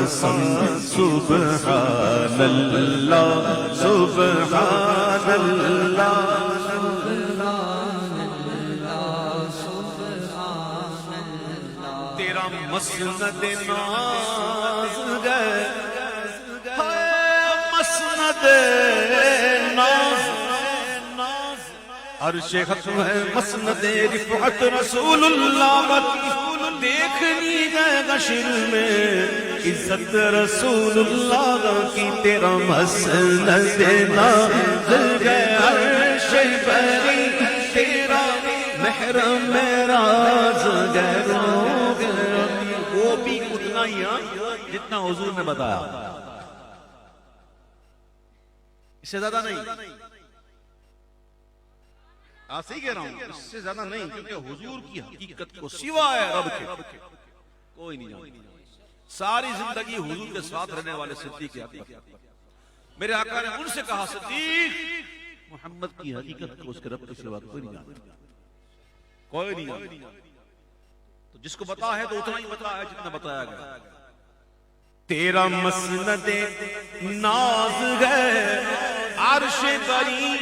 قسم سبحان اللہ سبحان اللہ تیرا مسند ناز گئے مسند ناز عرش ختم ہے مسند رفعت رسول اللہ دیکھنی گئے گشر میں عزت رسول اللہ کی تیرا مسند ناز گئے عرش بری تیرا محرم راز گئے وہ بھی اتنا ہی جتنا حضور نے بتایا اس سے زیادہ نہیں صحیح کہہ رہا ہوں اس سے زیادہ نہیں کیونکہ حضور کی حقیقت کو سوائے رب کے کوئی نہیں جانتا ساری زندگی حضور کے ساتھ رہنے والے صدیق اکبر میرے آقا نے ان سے کہا صدیق محمد کی حقیقت کو اس کے رب کے سوا کوئی نہیں جانتا کوئی نہیں جانتا تو جس کو بتا ہے تو اتنا ہی بتا ہے جتنا بتایا گیا تیرا مسند ناز ہے عرش بری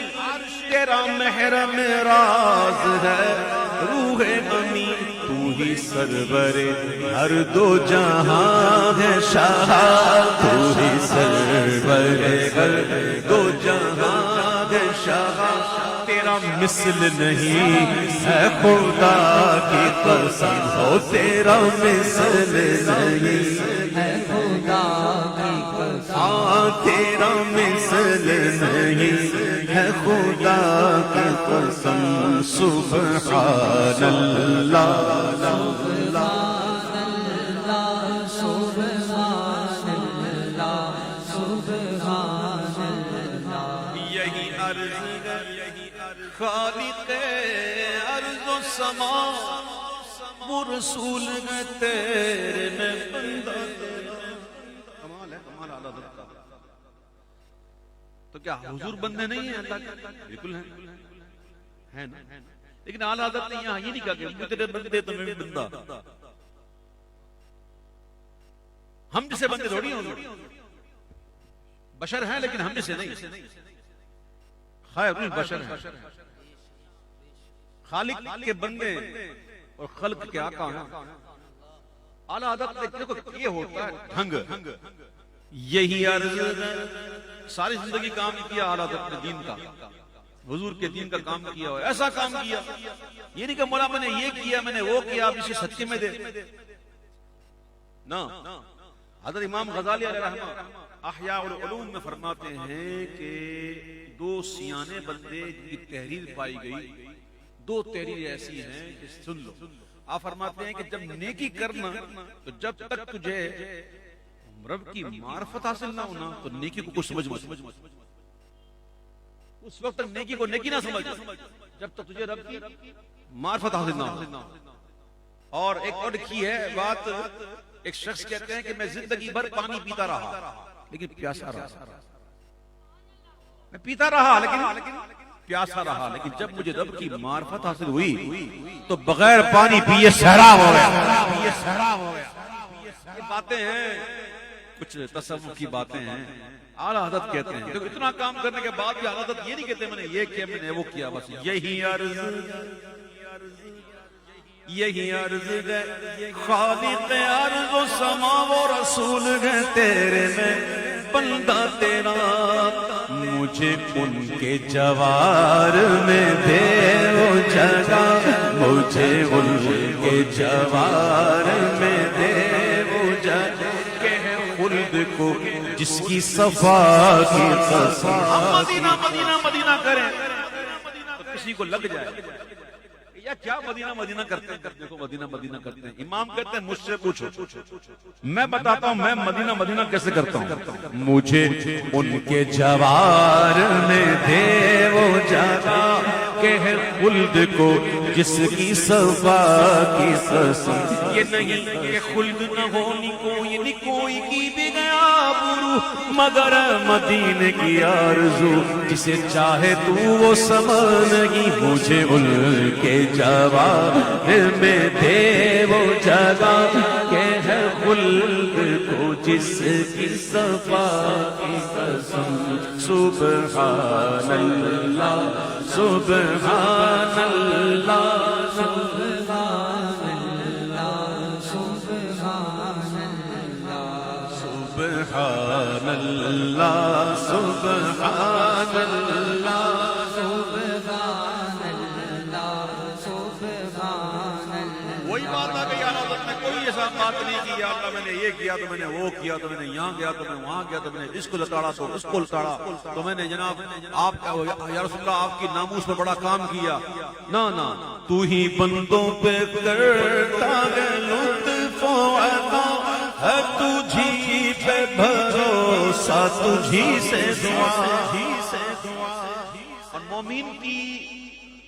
تیرا محرم راز ہے روح امین تو ہی سرور ہر دو جہاں ہے شاہ تو ہی سرور ہر دو جہاں ہے شاہ تیرا مثل نہیں ہے خدا کی قسم ہو تیرا مثل نہیں ہے خدا کی قسم تیرا مثل نہیں ہے خدا کی قسم سبحان اللہ یہی عرض خالق ارض و سما وہ رسول ہے تیرے میں بندہ کمال ہے کمال اعلیٰ حضرت کا تو کیا حضور بندے نہیں ہیں اللہ کے بالکل ہیں نا لیکن اعلیٰ حضرت نے یہاں یہ نہیں کہا کہ تیرے بندے تو میں بندہ ہم جسے بندے تھوڑی ہوں بشر ہیں لیکن ہم جسے نہیں خیر البشر ہیں خالق کے بندے اور خلق کے آقا ہیں اعلیٰ حضرت نے دیکھو یہ ہوتا ہے ڈھنگ یہی عرض ساری زندگی کام کیا اعلیٰ حضرت نے دین کا حضور کے دین کا کام کیا ہو ایسا کام کیا یہ نہیں کہ مولا میں نے یہ کیا میں نے وہ کیا اب اسے صدقے میں دے نا حضرت امام غزالی علیہ رحمہ احیاء العلوم میں فرماتے ہیں کہ دو سیانے بندے کی تحریر پائی گئی دو تحریر ایسی ہیں کہ سن لو آپ فرماتے ہیں کہ جب نیکی کرنا تو جب تک تجھے رب کی معرفت حاصل نہ ہونا تو نیکی کو کچھ سمجھ اس وقت تک نیکی کو نیکی نہ سمجھ جب تک تجھے رب کی معرفت حاصل نہ ہو اور ایک اور لکھی ہے بات ایک شخص کہتے ہیں کہ میں زندگی بھر پانی پیتا رہا لیکن پیاسا رہا میں پیتا رہا لیکن پیاسا رہا لیکن جب مجھے رب کی معرفت حاصل ہوئی تو بغیر پانی پیے سیراب ہو گیا یہ باتیں ہیں کچھ تصوف کی باتیں ہیں اعلیٰ حضرت کہتے ہیں تو اتنا کام کرنے کے بعد بھی اعلیٰ حضرت یہ نہیں کہتے میں نے یہ کیا میں نے وہ کیا بس یہی عرض ہے خالق ارض و سما و رسول ہے تیرے میں بندہ تیرا مجھے ان کے جوار میں دے وہ جگہ مجھے ان کے جوار میں دے وہ جگہ کہ خلد کو جس کی صفا کی قسم مدینہ مدینہ مدینہ کریں تو کسی کو لگ جائے یا کیا مدینہ مدینہ کرتے ہیں دیکھو مدینہ مدینہ کرتے ہیں امام کہتے ہیں مجھ سے پوچھو میں بتاتا ہوں میں مدینہ مدینہ کیسے کرتا ہوں مجھے ان کے جوار میں دے وہ جگہ کہ ہے خلد کو جس کی صفا کی قسم یہ نہیں کہ خلد نہ ہونی کوئی کی بھی گیا برو مگر مدینے کی آرزو جسے چاہے تو وہ سما نہیں مجھے ان کے جوار میں دے وہ جگہ کہ ہے خلد کو جس کی صفا کی قسم سبحان اللہ سبحان اللہ سبحان اللہ سبحان اللہ وہی بات آ گئی اللہ نے کوئی ایسا بات نہیں کی یا اللہ میں نے یہ کیا تو میں نے وہ کیا تو میں نے یہاں گیا تو میں وہاں گیا تو میں نے اس کو لتاڑا تو اس کو لتاڑا تو میں نے جناب آپ یا رسول اللہ آپ کی ناموس پر بڑا کام کیا. نہ تو ہی بندوں پہ کرتا ہے لطف و عطا ہے تجھی پہ بھروسہ تجھی سے دعا. اور مومن کی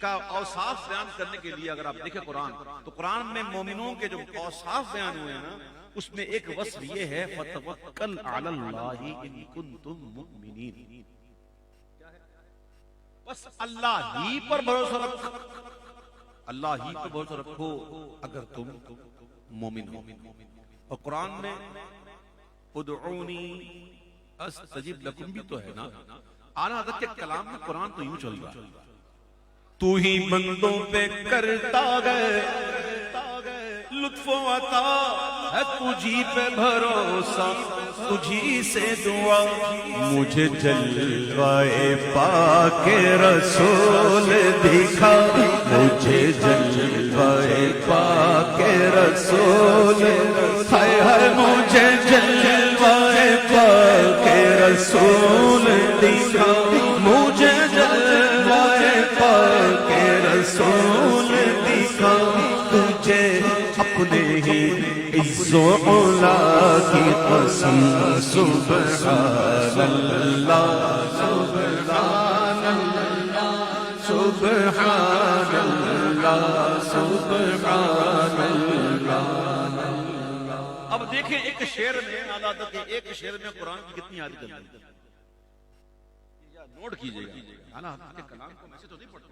کا اوصاف بیان کرنے کے لیے اگر آپ دیکھیں قرآن تو قرآن میں مومنوں کے جو اوصاف بیان ہوئے ہیں نا اس میں ایک وصف یہ ہے فَتَوَكَّلْ عَلَى اللَّهِ إِن كُنتُم مُؤْمِنِينَ. بس اللہ ہی پر بھروسہ رکھو, اللہ ہی پر بھروسہ رکھو اگر تم مومن ہو. اور قرآن میں ادعونی استجب لکم بھی تو ہے نا. اعلیٰ حضرت کے کلام میں قرآن تو یوں چل رہا ہے تو ہی بندوں پہ کرتا گئے لطف و عطا ہے تجھی پہ بھروسہ تجھی سے دعا. مجھے جلوائے پاک رسول دکھا مجھے جلوائے پاک رسول ہائے ہائے مجھے جلوائے پاک رسول دکھا مجھے جلوائے پاک رسول دکھا تجھے اپنے ہی عز و علا کی قسم سبحان اللہ سبحان اللہ سبحان اللہ سبحان اللہ. اب دیکھیں ایک شعر میں اعلیٰ حضرت کے ایک شعر میں قرآن کی کتنی عادت ہے. نوٹ کیجئے گا اعلیٰ حضرت کے کلام کو میں سے تو نہیں پڑھتا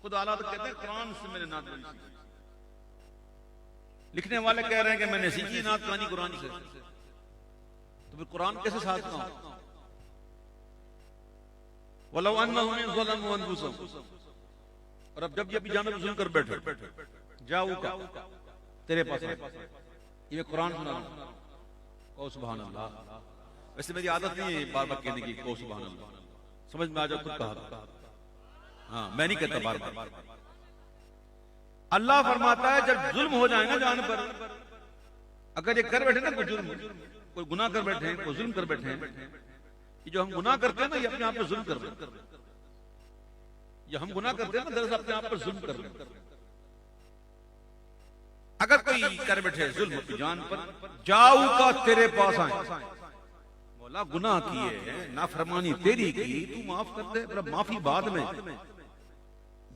خود اعلیٰ حضرت کہتے ہیں قرآن سے میں نے نعت خوانی سیکھی. لکھنے والے کہہ رہے ہیں کہ میں نے سیکھی نعت خوانی قرآن سے تو پھر قرآن کیسے ساتھ نہ ہو. وَلَوْ أَنَّهُمْ ظَلَمُوا أَنفُسَهُمْ. اور اب جب یہ بھی جانب سن کر بیٹھے جاؤ کا تیرے پاس یہ قرآن سنا رہا ہوں کہو سبحان اللہ. ویسے میری عادت نہیں ہے بار بار کہنے کی کہو سبحان اللہ, سمجھ میں آ جاؤ خود کہا ہاں میں نہیں کہتا بار بار. اللہ فرماتا ہے جب ظلم ہو جائے نا جان پر, اگر یہ کر بیٹھے نا کوئی جرم کوئی گناہ کر بیٹھے ہیں کوئی ظلم کر بیٹھے ہیں, یہ جو ہم گناہ کرتے ہیں نا یہ اپنے آپ پہ ظلم کر رہے ہیں. یہ ہم گناہ کرتے ہیں نا دراصل اپنے آپ پر ظلم کر رہے ہیں. اگر کوئی کر بیٹھے ظلم اپنی جان پر جاؤ کا تیرے پاس آئیں مولا گناہ کیے ہیں نافرمانی تیری کی تو معاف کر دے پر معافی بعد میں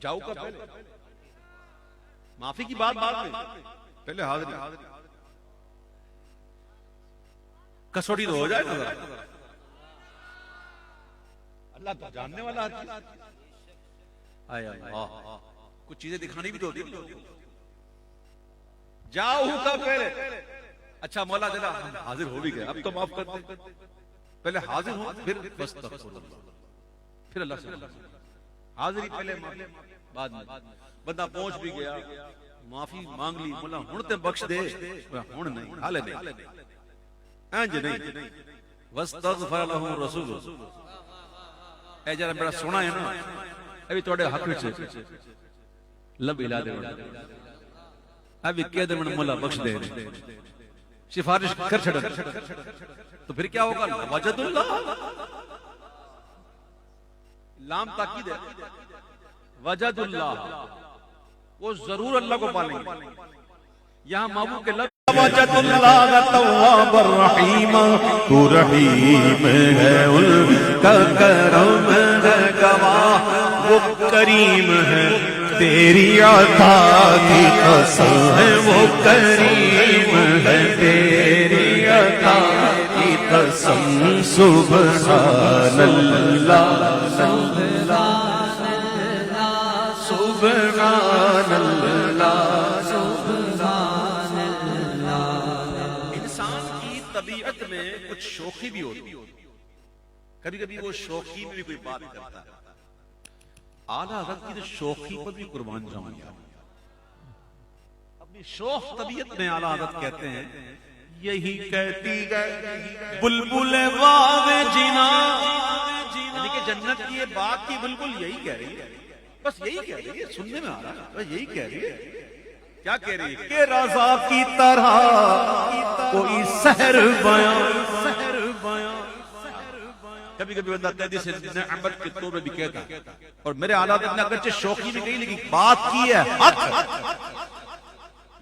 جاؤ کا پہلے معافی کی بات بعد میں پہلے حاضری کسوٹی تو ہو جائے نا اللہ تو جاننے والا ہے. کچھ چیزیں دکھانی بھی تو ہوتی جاؤ کا پہلے اچھا مولا جلا ہم حاضر ہو بھی گئے اب تو معاف کر دے. پہلے حاضر ہو پھر پھر اللہ سے حاضری پہلے بعد میں بندہ پہنچ بھی گیا معافی مانگ لی مولا ہن تے بخش دے ہن نہیں حالے نہیں انج نہیں واستغفر له رسول اے جڑا بڑا سونا ہے نا ابھی تواڈے حق وچ لب ہلا دے ابھی کہہ دے من مولا بخش دے سفارش کر چھڑ تو پھر کیا ہوگا وجد اللہ لام تاکید ہے وجد اللہ وہ ضرور اللہ کو پالیں گے. یہاں محبوب کے لب وجد اللہ تواب الرحیم تو رحیم ہے ان کا کرم ہے گواہ وہ کریم ہے تیری عطا کی قسم ہے وہ کریم ہے تیری عطا کی قسم سبحان اللہ سبحان اللہ سبحان اللہ. کچھ شوخی بھی ہوتی ہے، کبھی کبھی وہ شوخی میں بھی کوئی بات کرتا ہے. اعلیٰ حضرت کی تو شوخی پر بھی قربان جاؤں گا. اپنی شوخ طبیعت میں اعلیٰ حضرت کہتے ہیں یہی کہتی ہے بلبل باغ جنا، یعنی کہ جنت کی یہ بات کی بلبل یہی کہہ رہی ہے، بس یہی کہہ رہی ہے، سننے میں آ رہا ہے بس یہی کہہ رہی ہے. کیا کہہ رہی ہے کہ رضا کی طرح کوئی سحر بیان، سحر بیان. کبھی کبھی بندہ قیدی سے نعمت کے طور میں بھی کہتا ہے، اور میرے اعلیٰ حضرت نے اگرچہ شوخی میں کہی لیکن بات کی ہے حق.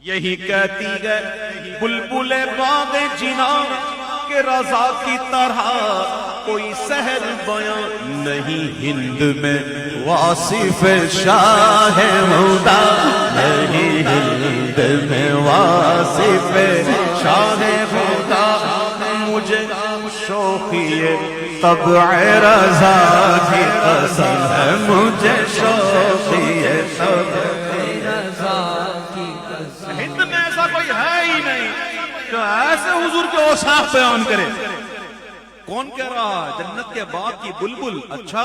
یہی کہتی ہے بلبل باغ جنا کہ رضا کی طرح کوئی سحر بیان نہیں. ہند میں واصف شاہ ہدا نہیں، ہند میں واصف شاہ ہدا. مجھے شوخی طبع رضا کی قسم ہے، مجھے شوخی طبع رضا کی قسم. ہند میں ایسا کوئی ہے ہی نہیں جو ایسے حضور کے اوصاف بیان کرے. کون کہہ رہا ہے؟ جنت کے باغ کی بلبل. اچھا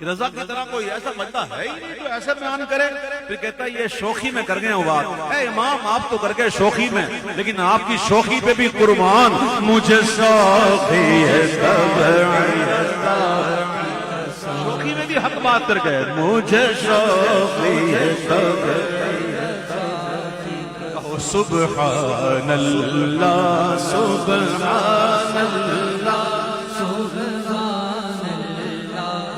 رضا کی طرح کوئی ایسا بندہ ہے ہی نہیں جو ایسا بیان کرے. پھر کہتا ہے یہ شوخی میں کر گئے ہو بات. اے امام آپ تو کر گئے شوخی میں، لیکن آپ کی شوخی پہ بھی قربان. مجھے شوخی شوخی میں بھی حق بات کر گئے. مجھے شوخی سبحان اللہ سبحان اللہ سبحان اللہ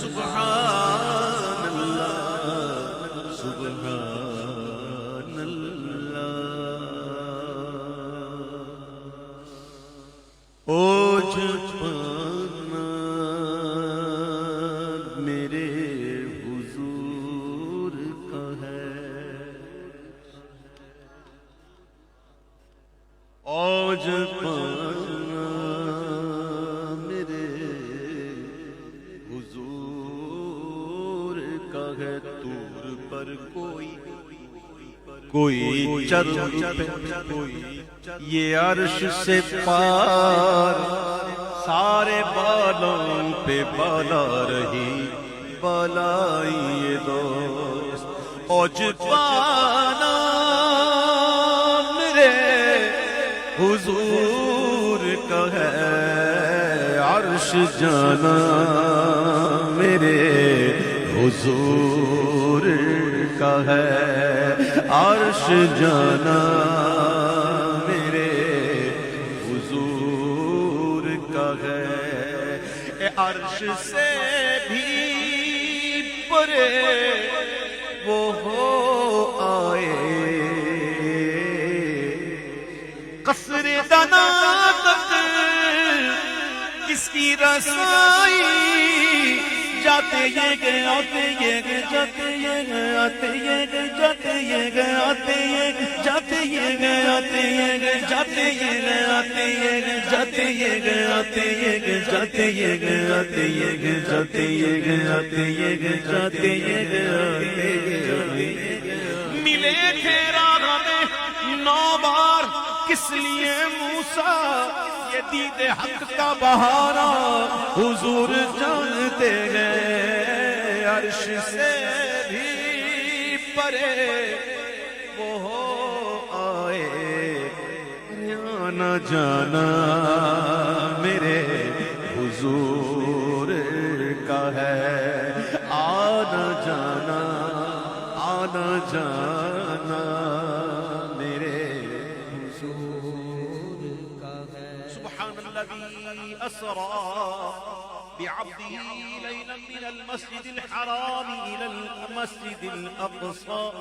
سبحان اللہ سبحان اللہ. اوج پانا میرے حضور کا ہے، اوج پانا میرے حضور کا ہے. طور پر کوئی چرچ پہ کوئی یہ عرش سے پار، سارے بالوں پہ بالا رہی بالائی دوست. اوج پانا میرے حضور کا ہے، عرش جانا میرے حضور کا ہے، عرش جانا میرے حضور کا ہے. اے عرش سے بھی پرے وہ ہو آئے، قصر دنا تک کس کی رسائی. جاتے یہ گئے آتے یہ گئے جاتے یہ گئے آتے یہ گئے جاتے یہ گئے آتے یہ گئے جاتے یہ گئے آتے یہ گئے جاتے یہ گئے آتے یہ گئے جاتے یہ گئے آتے یہ گئے جاتے یہ گئے آتے یہ گئے جاتے یہ گئے آتے یہ گئے جاتے یہ گئے آتے. ملے تھے راہ میں 9 بار کس لیے موسیٰ، یہ دید حق کا بہارا حضور جانتے گئے. عرش سے بھی پرے وہ ہو آئے، آنا جانا میرے حضور کا ہے، آنا جانا آنا جانا میرے حضور کا ہے. سبحان الذی اسری بعبده ليلا من المسجد الحرام إلى المسجد الأقصى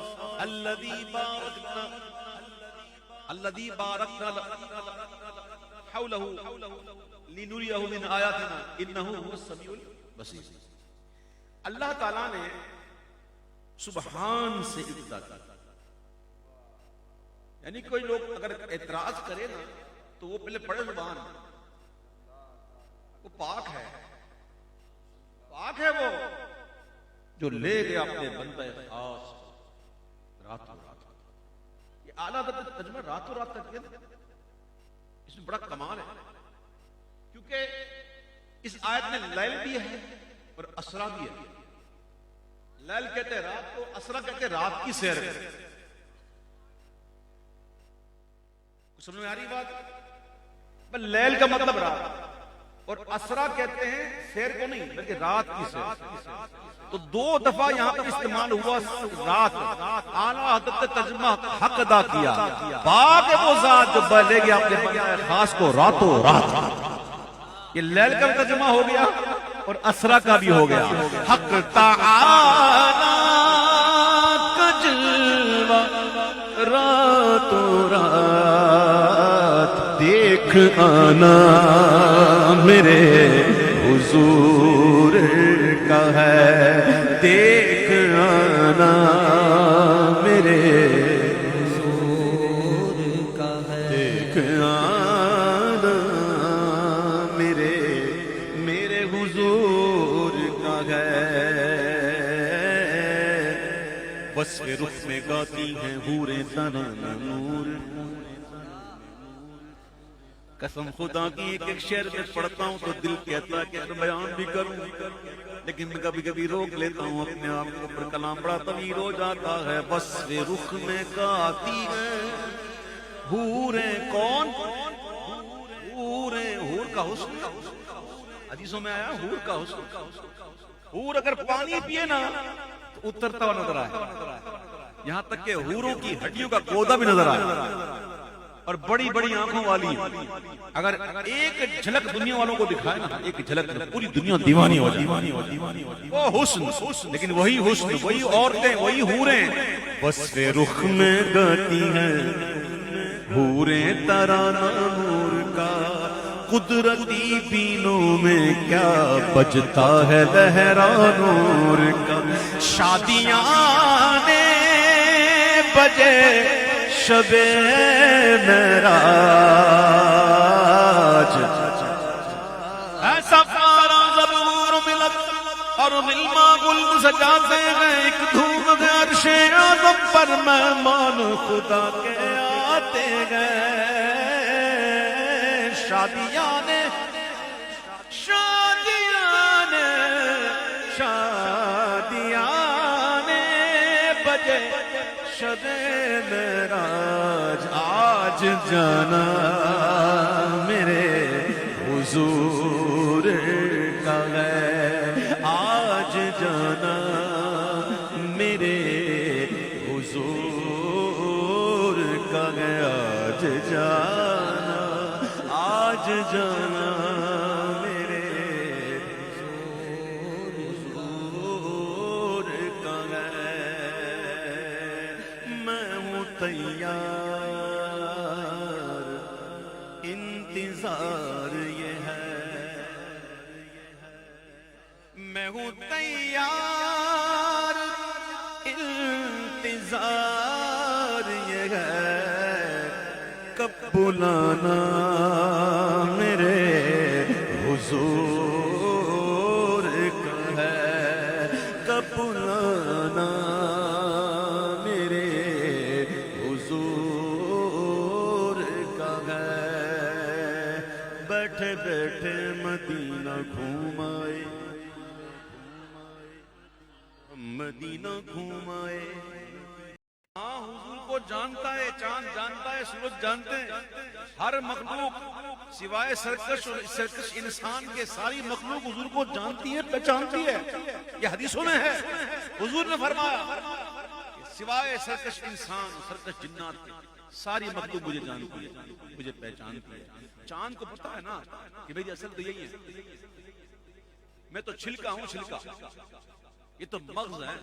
الذي باركنا حوله لنريه من آياتنا إنه هو السميع البصير. اللہ تعالیٰ نے سبحان سے ابتدا کی. یعنی کوئی لوگ اگر اعتراض کرے نا تو وہ پہلے پڑھے سبحان. وہ پاک ہے، پاک ہے وہ جو لے گیا اپنے بندہ خاص راتوں رات. یہ اعلیٰ حضرت ترجمہ راتوں رات تک کیا. اس میں بڑا کمال ہے، کیونکہ اس آیت میں لیل بھی ہے اور اسرا بھی ہے. لیل کہتے ہیں رات کو، اسرا کہتے ہیں رات کی سیر. کچھ سمجھ میں آ رہی بات؟ لیل کا مطلب رات، اور اسرا کہتے ہیں سیر کو نہیں بلکہ رات کی سیر. تو دو دفعہ یہاں پر استعمال ہوا رات. اعلیٰ حضرت نے ترجمہ حق ادا کیا. پاک ہے وہ ذات جو لے گیا اپنے بندہ خاص کو راتوں رات. یہ لیل کا ترجمہ ہو گیا اور اسرا کا بھی ہو گیا. حق تعالی کا جلوہ راتوں رات دیکھ آنا میرے حضور کا ہے. دیکھ آنا میرے حضور کا ہے. دیکھ آنا میرے حضور کا ہے. وصف رخ میں گاتی ہیں حوریں ترانہ نور. قسم خدا کی ایک شعر میں پڑھتا ہوں تو دل کہتا ہے کہ بیان بھی کروں، لیکن میں کبھی کبھی روک لیتا ہوں اپنے آپ کو، پر کلام بڑا طویل ہو جاتا ہے. وصف رخ میں گاتی ہیں حوریں. کون حوریں؟ حور کا حسن. حدیثوں میں آیا حور کا حسن. حور اگر پانی پیے نا تو اترتا ہوا نظر آئے، یہاں تک کہ حوروں کی ہڈیوں کا گودا بھی نظر آئے، اور بڑی بڑی آنکھوں والی. اگر ایک جھلک دنیا والوں کو دکھائے نا، ایک جھلک پوری دنیا دیوانی ہو جائے. وہ حسن، لیکن وہی حسن، وہی عورتیں، وہی حوریں. وصف رخ میں گاتی ہیں حوریں ترانہ نور کا. قدرتی بینوں میں کیا بجتا ہے لہرا نور کا. شادیاں نے بجے شب معراج، ایسا پارا زبور ملت اور ملما گل سجاتے ہیں. ایک دھوم عرش اعظم پر مہمان خدا کے آتے گئے. شادیاں نے بجے شب معراج. آج جانا میرے حضور کا ہے. آج جانا میرے حضور کا ہے. آج جانا، آج جانا میرے حضور کا ہے. میں ہوں تیار، انتظار یہ ہے. میں ہوں تیار، انتظار یہ ہے. کب بلانا میرے حضور کا ہے. کب بلانا میرے حضور کا ہے. بیٹھے بیٹھے مدینہ گھوم آئے، مدینہ گھوم آئے. ہاں حضور کو جانتا ہے، چاند جانتا ہے، سورج جانتے ہیں. ہر مخلوق سوائے سرکش انسان کے ساری مخلوق حضور کو جانتی ہے، پہچانتی ہے. یہ حدیثوں میں ہے. حضور نے فرمایا سوائے سرکش انسان، سرکش جنات کے ساری مخلوق مجھے جانتی ہے، مجھے پہچانتی ہے. چاند کو پتا ہے نا کہ بھئی اصل تو یہی ہے، میں تو چھلکا ہوں. چھلکا یہ تو مغز ہے.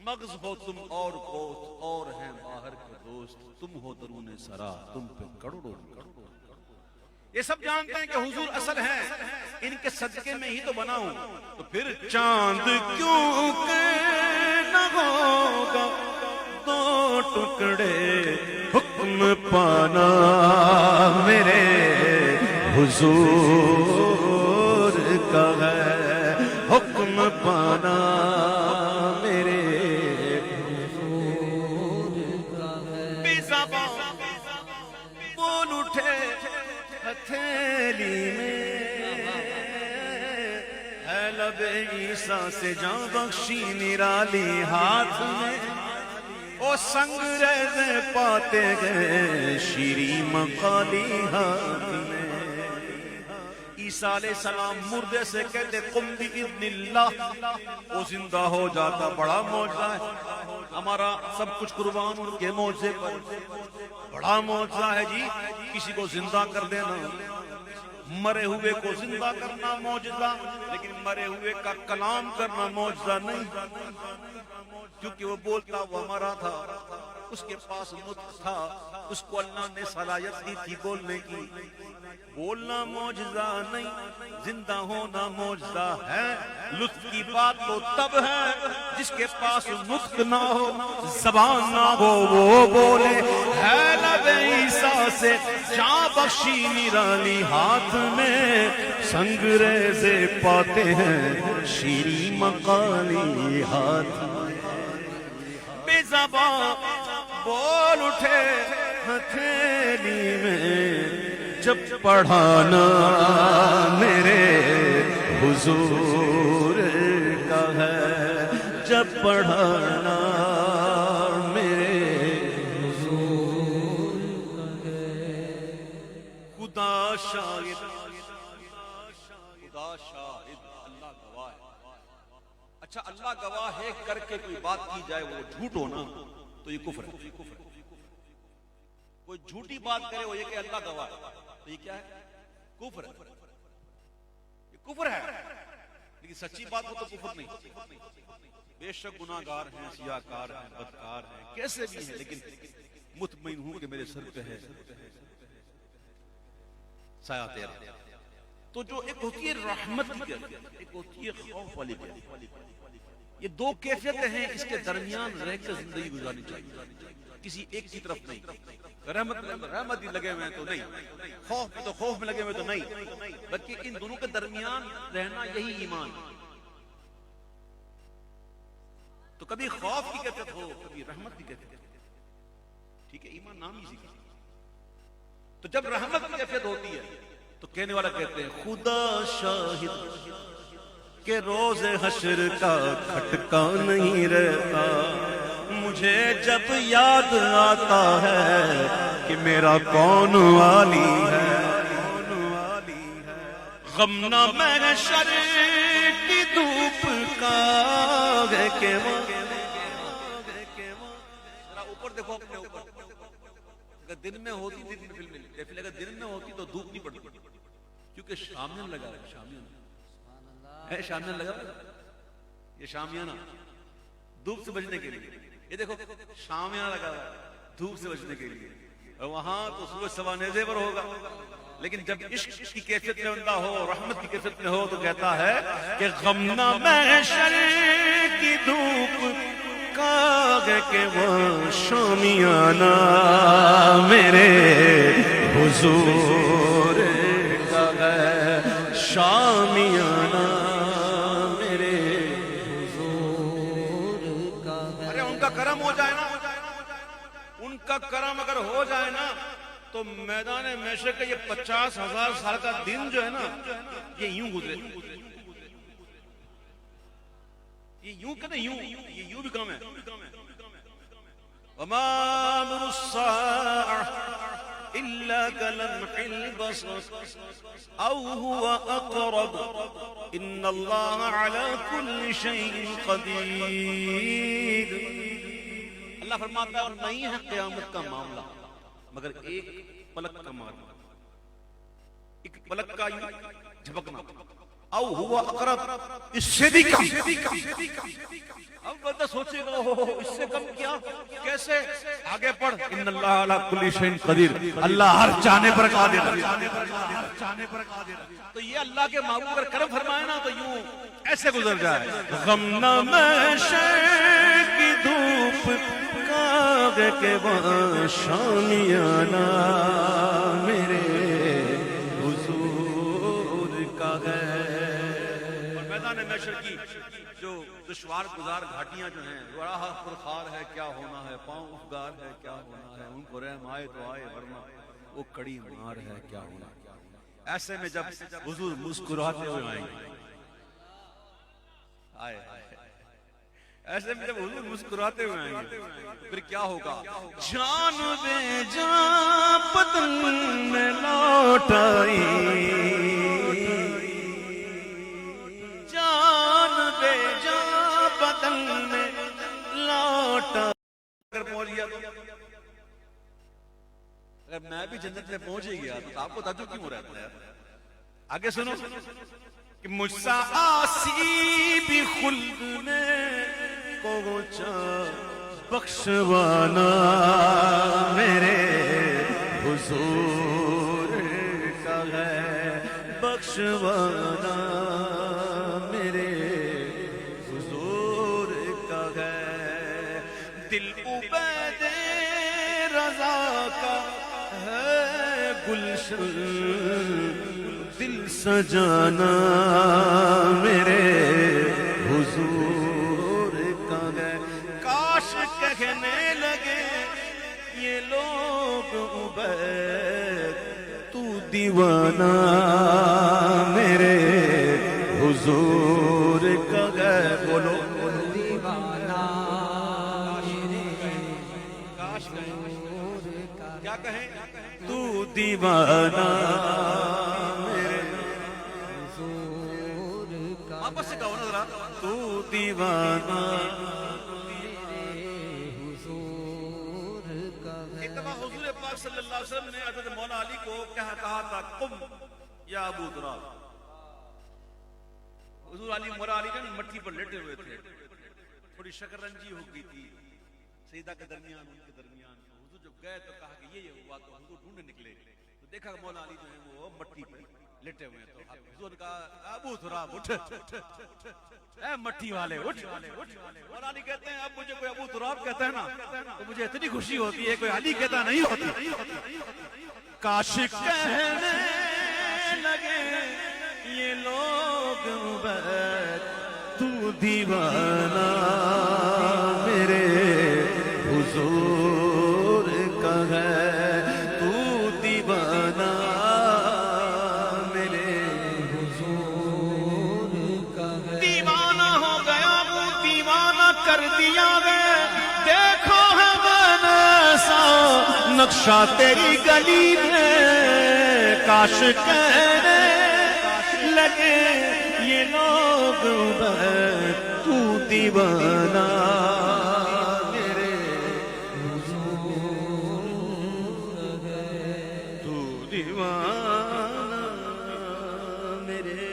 مغز ہو تم اور کوت، اور ہیں باہر کے دوست. تم ہو درون سرا، تم پہ کروڑوں. یہ سب جانتے ہیں کہ حضور اصل ہیں، ان کے صدقے میں ہی تو بنا ہوں. تو پھر چاند کیوں کہ نہ ہوگا دو ٹکڑے، حکم پانا میرے حضور کا ہے. حکم پانا میرے حضور کا ہے. بے زبان بول اٹھے ہتھیلی میں ہے لب عیسیٰ سے جاں بخشی نرالی ہاتھ میں او سنگ ریزے پاتے گئے شیریں مقالی ہاتھ میں عیسیٰ علیہ السلام مردے سے کہتے قم بإذن اللہ، وہ زندہ ہو جاتا، بڑا معجزہ ہے ہمارا، سب کچھ قربان ان کے معجزے پر، بڑا معجزہ ہے جی کسی کو زندہ کر دینا، مرے ہوئے کو زندہ کرنا معجزہ، لیکن مرے ہوئے کا کلام کرنا معجزہ نہیں، کیونکہ وہ بولتا وہ ہمارا تھا، اس کے پاس نطق تھا، اس کو اللہ نے صلاحیت دی تھی بولنے کی، بولنا معجزہ نہیں، زندہ ہونا معجزہ ہے، لطف کی بات تو تب ہے جس کے پاس نطق نہ ہو، زبان نہ ہو وہ بولے، ہے لب عیسیٰ سے جاں بخشی نرالی ہاتھ میں، سنگ ریزے پاتے ہیں شیریں مقالی ہاتھ میں، بے زبان بول اٹھے ہتھیلی میں، جب پڑھانا میرے حضور کا ہے، جب پڑھانا میرے حضور کا ہے، خدا شاہد، خدا شاہد، اللہ گواہ ہے۔ اچھا اللہ گواہ ہے کر کے کوئی بات کی جائے وہ جھوٹ ہونا تو یہ کفر ہے، کوئی جھوٹی بات کرے وہ یہ کہ اللہ گواہ ہے تو یہ کیا ہے؟ کفر ہے، یہ کفر ہے، لیکن سچی بات ہو تو کفر نہیں، بے شک گناہگار ہیں، سیاہکار ہیں، بدکار ہیں، کیسے بھی ہیں، لیکن مطمئن ہوں کہ میرے سر پہ ہے سایہ تیرا۔ تو جو ایک ہوتی ہے رحمت کی کیفیت، ایک ہوتی ہے خوف والی کیفیت، یہ دو کیفیتیں ہیں، اس کے درمیان رہ کر زندگی گزارنی چاہیے، کسی ایک کی طرف نہیں، رحمت ہی لگے ہوئے ہیں تو نہیں، خوف میں تو خوف میں لگے ہوئے تو نہیں، بلکہ ان دونوں کے درمیان رہنا یہی ایمان۔ تو کبھی خوف کی کیفیت ہو، کبھی رحمت کی کیفیت، ٹھیک ہے، ایمان نام ہی سیکھا۔ تو جب رحمت کی کیفیت ہوتی ہے تو کہنے والا کہتے ہیں خدا شاہد کہ روز حشر کا کھٹکا نہیں رہتا، مجھے جب یاد آتا ہے کہ میرا کون والی ہے، غم نہ محشر کی دھوپ کا ہے کہ وہ، اوپر دیکھو اپنے اوپر، اگر دن میں ہوتی اگر دن میں ہوتی تو دھوپ نہیں پڑتی، کیونکہ شامیان لگا ہے، شامیان ہے، شامیان لگا ہے، یہ شامیانہ دھوپ سے بچنے کے لیے، یہ دیکھو شامیانہ لگا ہے دھوپ سے بچنے کے لیے، اور وہاں تو سورج سوانیزے پر ہوگا، لیکن جب عشق کی کیفیت میں بندہ ہو، رحمت کی کیفیت میں ہو تو کہتا ہے کہ غم نہ محشر کی دھوپ کا ہے کہ وہ شامیانہ میرے حضور کا ہے، شامیانہ میرے حضور کا ہے۔ ارے ان کا کرم ہو جائے نا، ان کا کرم اگر ہو جائے نا تو میدان محشر کا یہ 50,000 سال کا دن جو ہے نا یہ یوں گزرے، یہ یوں کہ نہیں، یہ یوں بھی کم ہے۔ وما امر الساعة الا كلمح البصر او هو اقرب ان الله على كل شيء قدير۔ اللہ فرماتا ہے اور نہیں ہے قیامت کا معاملہ مگر ایک پلک کا مارنا، ایک پلک کا یوں جھپکنا، او ہوا اقرب، اس سے بھی کم۔ اب بندہ سوچے گا اس سے کم کیا، کیسے؟ آگے پڑھ، ان اللہ علی کل شیء قدیر، اللہ ہر چاہنے پر قادر ہے۔ تو یہ اللہ کے محبوب اگر کرم فرمائے نا تو یوں ایسے گزر جائے، غم نہ محشر کی دھوپ کا کہ وہاں شامیانہ میرے حضور کا ہے۔ اور میدان محشر کی جو دشوار گزار گھاٹیاں جو ہیں، راہ پرخار ہے کیا ہونا ہے، پاؤں افگار ہے کیا ہونا ہے، ان کو رحم آئے تو آئے ورنہ وہ کڑی مار ہے کیا ہونا۔ ایسے میں جب حضور مسکراتے ہوئے آئیں گے، ایسے میں جب حضور مسکراتے ہوئے آئیں گے پھر کیا ہوگا؟ جان بے جان بدن میں لوٹ آئی، جان بے جان بدن میں لوٹ آئی۔ اگر پہنچ گیا تو اگر میں بھی جنت میں پہنچ ہی گیا تو آپ کو تعجب کیوں ہو رہا ہے؟ آگے سنو کہ مجھ سا آسی بھی خلد میں پہنچا بخشوانا میرے حضور کا ہے، بخشوانا میرے حضور کا ہے۔ دل عبید رضا کا ہے گلشن، دل سجانا میرے حضور کا ہے۔ کاش کہنے لگے یہ لوگ عبید تو دیوانہ میرے حضور کا ہے۔ بولو دیوانہ کاش کہیں، کیا کہیں؟ تو دیوانہ واپس سے کہو نا ذرا، تو دیوانہ۔ اتباع حضور پاک صلی اللہ علیہ وسلم نے حضرت مولا علی کو کہا تھا قم یا ابو تراب۔ حضور علی مولا علی نے مٹی پر لیٹے ہوئے تھے، تھوڑی شکر رنجی ہو گئی تھی سیدہ کے درمیان، ان کے درمیان۔ حضور جب گئے تو کہا کہ یہ ہوا، تو حضور ڈھونڈنے نکلے تو دیکھا کہ مولا علی جو ہے وہ مٹی پر لیٹے ہوئے ہیں۔ تو حضور نے کہا ابو تراب اٹھ، اے مٹی والے اٹھ۔ مولا علی کہتے ہیں اب مجھے کوئی ابو تراب کہتا ہے نا تو مجھے اتنی خوشی ہوتی ہے، کوئی علی کہتا نہیں ہوتی۔ کاش کہنے لگے یہ لوگ عبید تو دیوانہ میرے حضور کا ہے، تو دیوانہ میرے حضور کا ہے۔ دیوانہ ہو گیا وہ، دیوانہ کر دیا گیا، دیکھو ہے میں نے سا نقشہ تیری گلی میں۔ کاش کہنے لگے یہ لوگ عبید تو دیوانہ میرے حضور ہے، تو دیوانہ میرے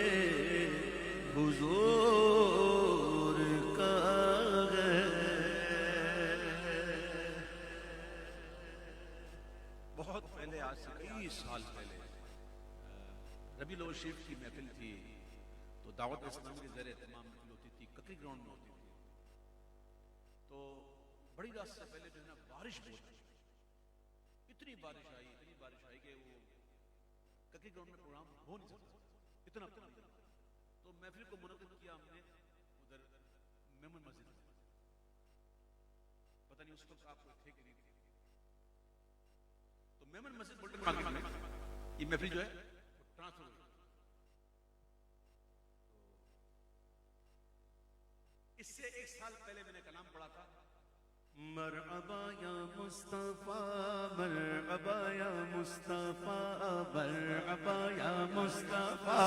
حضور کا ہے۔ بہت پہلے، آج سے کئی سال پہلے، ربیع الاول شریف کی محفل تھی تو دعوت اسلامی کے زیر اہتمام محفل ہوتی تھی، ککری گراؤنڈ میں ہوتی تھی۔ تو بڑی رات سے پہلے جو ہے نا بارش بہت تھی، اتنی بارش آئی کہ وہ ککری گراؤنڈ میں پروگرام ہو نہیں سکتا، اتنا تو محفل کو منعقد کیا ہم نے ادھر میمن مسجد میں۔ پتہ نہیں اس وقت آپ کو تھے کہ نہیں تھے، تو میمن مسجد بلڈنگ مارکیٹ میں یہ محفل جو ہے ٹرانسفر ہوئی۔ اس سے ایک سال پہلے میں نے کلام پڑھا تھا، مرحبا یا مصطفیٰ، مرحبا یا مصطفیٰ، مرحبا یا مصطفیٰ،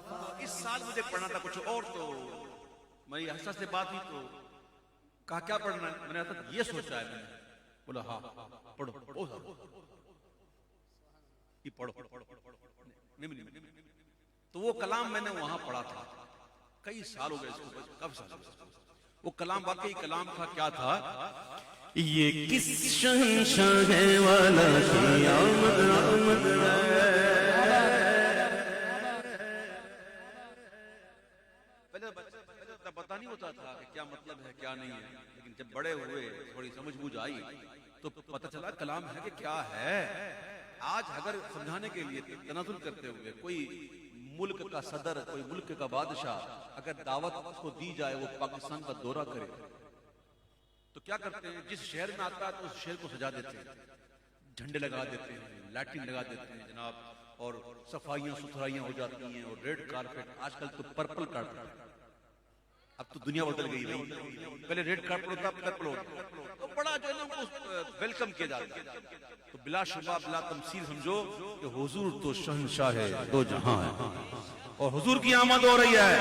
تو اس سال مجھے پڑھنا تھا کچھ اور، تو میری حسن سے بات ہوئی تو کہا کیا پڑھنا ہے؟ میں نے کہا یہ سوچا ہے، میں نے بولا ہاں پڑھو یہ پڑھو۔ تو وہ کلام میں نے وہاں پڑھا تھا، کئی سال ہو گئے اس کو، کب سال ہو گئے؟ وہ کلام واقعی کلام تھا، کیا تھا؟ یہ کس شہنشاہ والا کی آمد آمد پہلے پتہ نہیں ہوتا تھا کہ کیا مطلب ہے کیا نہیں ہے، لیکن جب بڑے ہوئے تھوڑی سمجھ بوجھ آئی تو پتہ چلا کلام ہے کہ کیا ہے۔ آج اگر سمجھانے کے لیے تنازل کرتے ہوئے کوئی ملک کا صدر، کوئی ملک کا بادشاہ اگر دعوت کو دی جائے وہ پاکستان کا دورہ کرے تو کیا کرتے ہیں؟ جس شہر میں آتا ہے تو اس شہر کو سجا دیتے ہیں، جھنڈے لگا دیتے ہیں، لائٹنگ لگا دیتے ہیں جناب، اور صفائیاں ستھرائیاں ہو جاتی ہیں، اور ریڈ کارپیٹ، آج کل تو پرپل کارپیٹ، اب تو دنیا بدل گئی بھائی، پہلے ریڈ کارپیٹ ہوتا پرپل ہوتا، تو بڑا جو ہے نا اس ویلکم کیا جاتا ہے. تو بلا شبہ بلا تمثیل سمجھو کہ حضور تو شہنشاہ ہے دو جہاں ہے، اور حضور کی آمد ہو رہی ہے،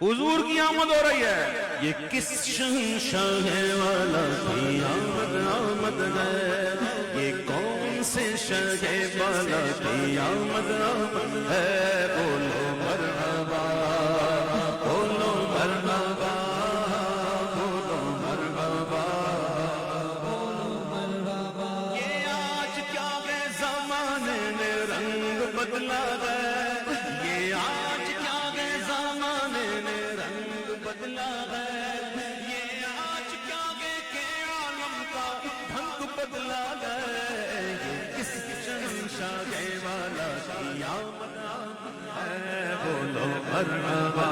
حضور کی آمد ہو رہی ہے. یہ کس شہنشاہ والا کی آمد آمد ہے، یہ کون سے شہ والا کی آمد آمد ہے. بولو مرحبا، بولو مرحبا، بولو مرحبا، بولو مرحبا. یہ آج کیا ہے زمانے میں رنگ بدلا ہے، یہ آج کیا ہے زمانے میں رنگ بدلا ہے، یہ آج کیا ہے کہ عالم کا ڈھنگ بدلا ہے. یہ کس شہنشاہ والا کی آمد ہے. بولو مرحبا،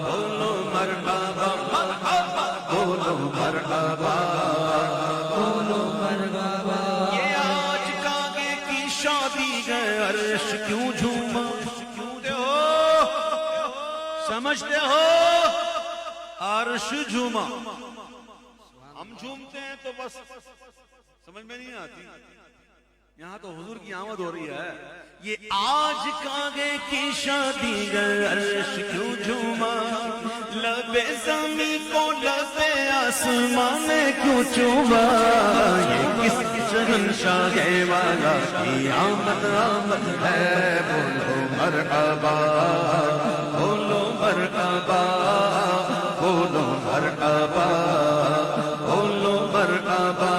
بولو مرحبا، بولو مرحبا، بولو مرحبا. یہ آج کاگے کی شادی ہے، عرش کیوں جھوما، سمجھتے ہو عرش جھوما. ہم جھومتے ہیں تو بس سمجھ میں نہیں آتی، یہاں تو حضور کی آمد ہو رہی ہے. یہ آج کاگے کی شادی ہے، عرش کیوں جھوما، لبے زمین کو لبے آسمان کیوں چوما. یہ کس شہنشاہ والا کی آمد آمد ہے. بولو مرحبا، بولو مرحبا، بولو مرحبا، بولو مرحبا.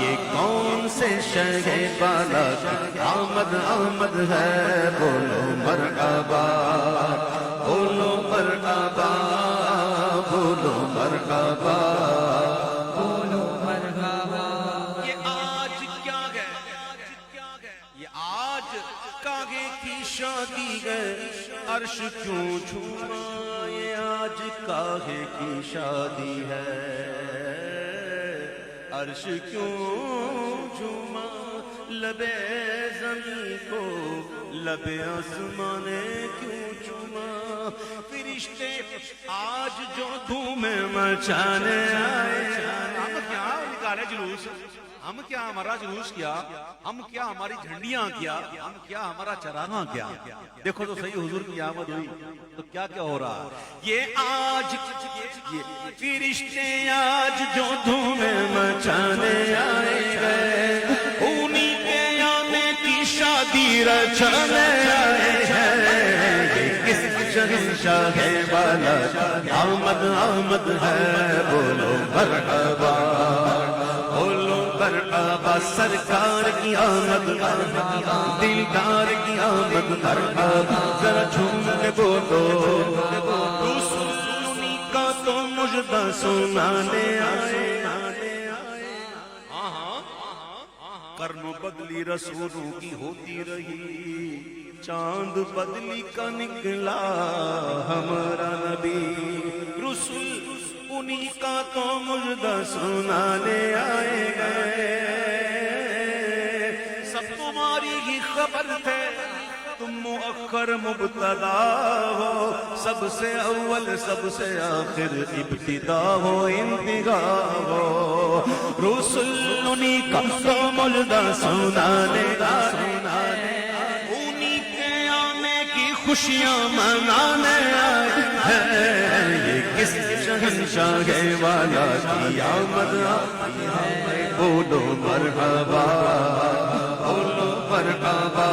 یہ کون سے شہ والا کی آمد آمد ہے. بولو مرحبا، بولو مرحبا، بولو مرحبا، بولو مرحبا. یہ آج کیا ہے، یہ آج کاگے کی شادی ہے، عرش کیوں جھوما. یہ آج کاگے کی شادی ہے، عرش کیوں جھوما. لبے زمین کو لبے آسمان کیوں چوما. فرشتے آج جو دھوم مچانے آئے، ہم کیا نکالے جلوس، ہم کیا ہمارا جلوس کیا، ہم کیا ہماری جھنڈیاں کیا، ہم کیا ہمارا چراغاں کیا. دیکھو تو صحیح حضور کی آمد ہوئی تو کیا کیا ہو رہا ہے. یہ آج یہ فرشتے آج جو دھوم مچانے آئے ہیں، انہی کے آنے کی شادی رچانے آئے ہیں. یہ کس شہنشاہ والا آمد آمد ہے. بولو مرحبا، بولو مرحبا. سرکار کی آمد، دلدار کی آمد مرحبا. ذرا جھوم کے بولو، رسول کا تو مجدہ سنانے آئے. کرنو بدلی رسولوں کی ہوتی رہی، چاند بدلی کا نکلا ہمارا نبی. رسول انہی کا تو مجدہ سنانے آئے گئے. سب تمہاری ہی خبر تھے، تم مؤخر مبتدا ہو، سب سے اول سب سے آخر ابتدا ہو انتہا ہو. رسول انہی کا تو مجدہ سنانے آئے، انہی کے آنے کی خوشیاں منانے آئے ہیں. یہ کس شہنشاہ والا کی آمد آئی ہے. بولو مرحبا، بولو مرحبا،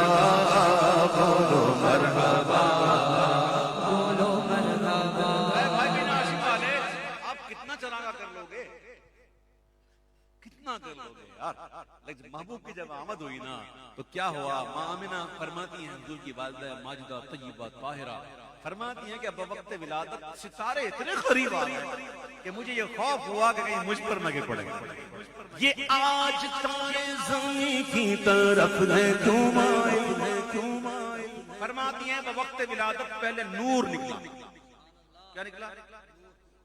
بولو مرحبا، بولو مرحبا. بھائی بن ہاشم والے، آپ کتنا چراغا کر لو گے، کتنا کر لو گے یار. لیکن محبوب کی جب آمد ہوئی نا تو کیا ہوا. ماں آمنہ فرماتی ہیں، حضور کی والدہ ماجدہ طیبہ طاہرہ فرماتی ہیں کہ بوقت ولادت ستارے اتنے قریب آ گئے کہ مجھے یہ خوف ہوا کہ کہیں مجھ پر نہ گر پڑے. یہ آج تارے زمین کی طرف ہے کیوں مائل. فرماتی ہیں بوقت ولادت پہلے نور نکلا. کیا نکلا؟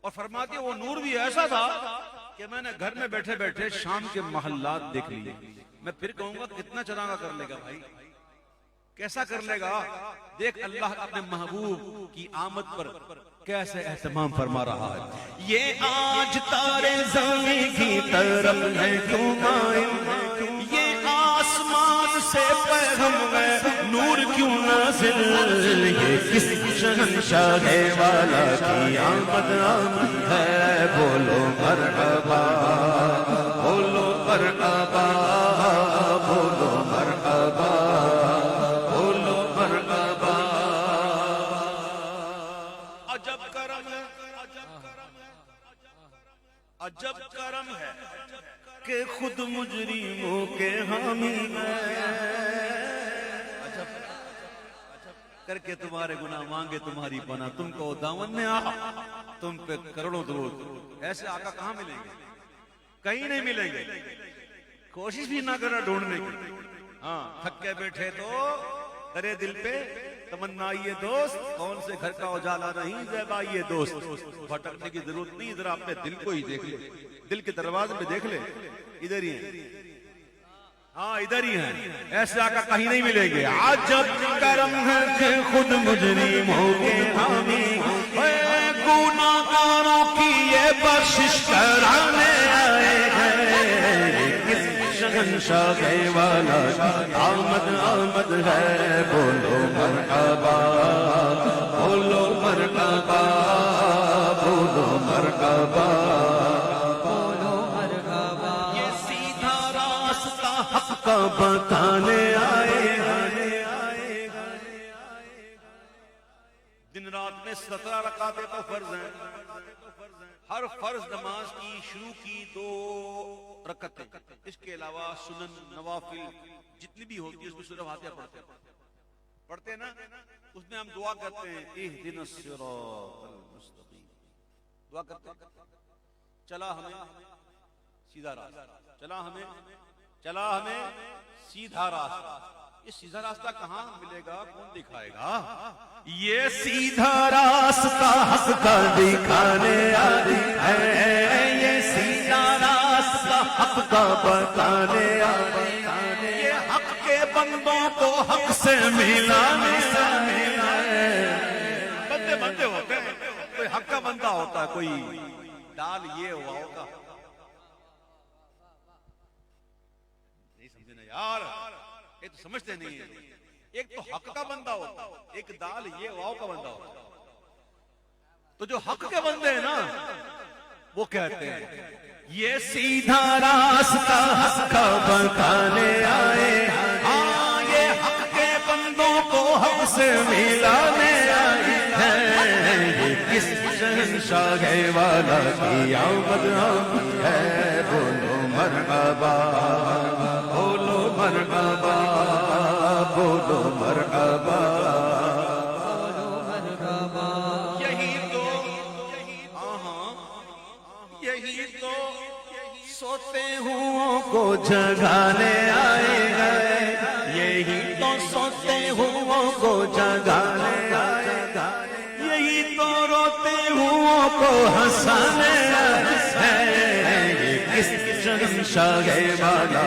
اور فرماتے وہ نور بھی ایسا تھا کہ میں نے گھر میں بیٹھے بیٹھے شام کے محلات دیکھ لیے. میں پھر کہوں گا کتنا چراغا کر لے گا بھائی, کیسا کر لے گا؟ دیکھ اللہ اپنے محبوب کی آمد پر کیسے اہتمام فرما رہا ہے. یہ آج تارے زمین کی طرف ہے کیوں مائل, یہ آسمان سے پیغام ہے نور کیوں نازل, یہ کس شہنشاہ والا کی آمد آمد ہے. بولو مرحبا, بولو مرحبا, بولو مرحبا, بولو مرحبا. عجب کرم ہے, عجب کرم ہے کہ خود مجرموں کے حامی کر کے تمہارے گناہ مانگے تمہاری پناہ, تم کو دامن میں آ, تم پہ کروڑوں درود. ایسے آقا کہاں ملیں گے؟ کہیں نہیں ملیں گے. کوشش بھی نہ کرنا ڈھونڈنے کی. ہاں تھک کے بیٹھے تو درے دل پہ تمنا آئیے دوست, کون سے گھر کا اجالا نہیں زیبائیے دوست. بھٹکنے کی ضرورت نہیں, ذرا اپنے دل کو ہی دیکھ لے, دل کے دروازے پہ دیکھ لے, ادھر ہی ہیں. ہاں ادھر ہی ہیں, ایسے آقا کہیں نہیں ملیں گے. عجب کرم ہے کہ خود مجرموں کے حامی, گناہگاروں کی یہ بخشش کرانے آئے ہیں. کس شہنشاہ والا آمد آمد ہے. بولو مرحبا, بولو مرحبا, بولو مرحبا, بولو مرحبا. یہ سیدھا راستہ حق کا بتانے آئے. دن رات میں 17 رکعتیں تو فرض ہیں. ہر فرض نماز کی شروع کی 2 رکعتیں, اس کے علاوہ سنن نوافل جتنی بھی ہوتی ہے اس میں سورہ فاتحہ پڑھتے ہیں نا. اس میں ہم دعا کرتے ہیں اہدنا الصراط المستقیم, دعا کرتے ہیں چلا ہمیں سیدھا راستہ, چلا ہمیں سیدھا راستہ. یہ سیدھا راستہ کہاں ملے گا, کون دکھائے گا؟ یہ سیدھا راستہ حق کا دکھانے آئی ہے. یہ سیدھا راستہ حق کا بتانے آئی. یہ حق کے بندوں کو حق سے ملانے آئی. بندے ہوتے ہیں, کوئی حق کا بندہ ہوتا ہے, کوئی ڈال یہ ہوا ہوگا. نہیں سمجھے نا یار, یہ تو سمجھتے نہیں ہیں. ایک تو حق کا بندہ ہوتا ہے, ایک دال یہ واؤ کا بندہ ہوتا ہے. تو جو حق کے بندے ہیں نا وہ کہتے ہیں یہ سیدھا راستہ حق کا بتانے آئے. ہاں یہ حق کے بندوں کو حق سے ملانے آئے ہیں. یہ کس شہنشاہ والا کی آمد آمد ہے. بولو مرحبا, بولو مرحبا, بولو مرحبا, بولو مرحبا. یہی تو سوتے ہوں کو جگانے آئے گئے. یہی تو سوتے ہوں کو جگانے آئے گئے. یہی تو روتے ہوں کو ہنسانے آئے. کس شہنشاہ والا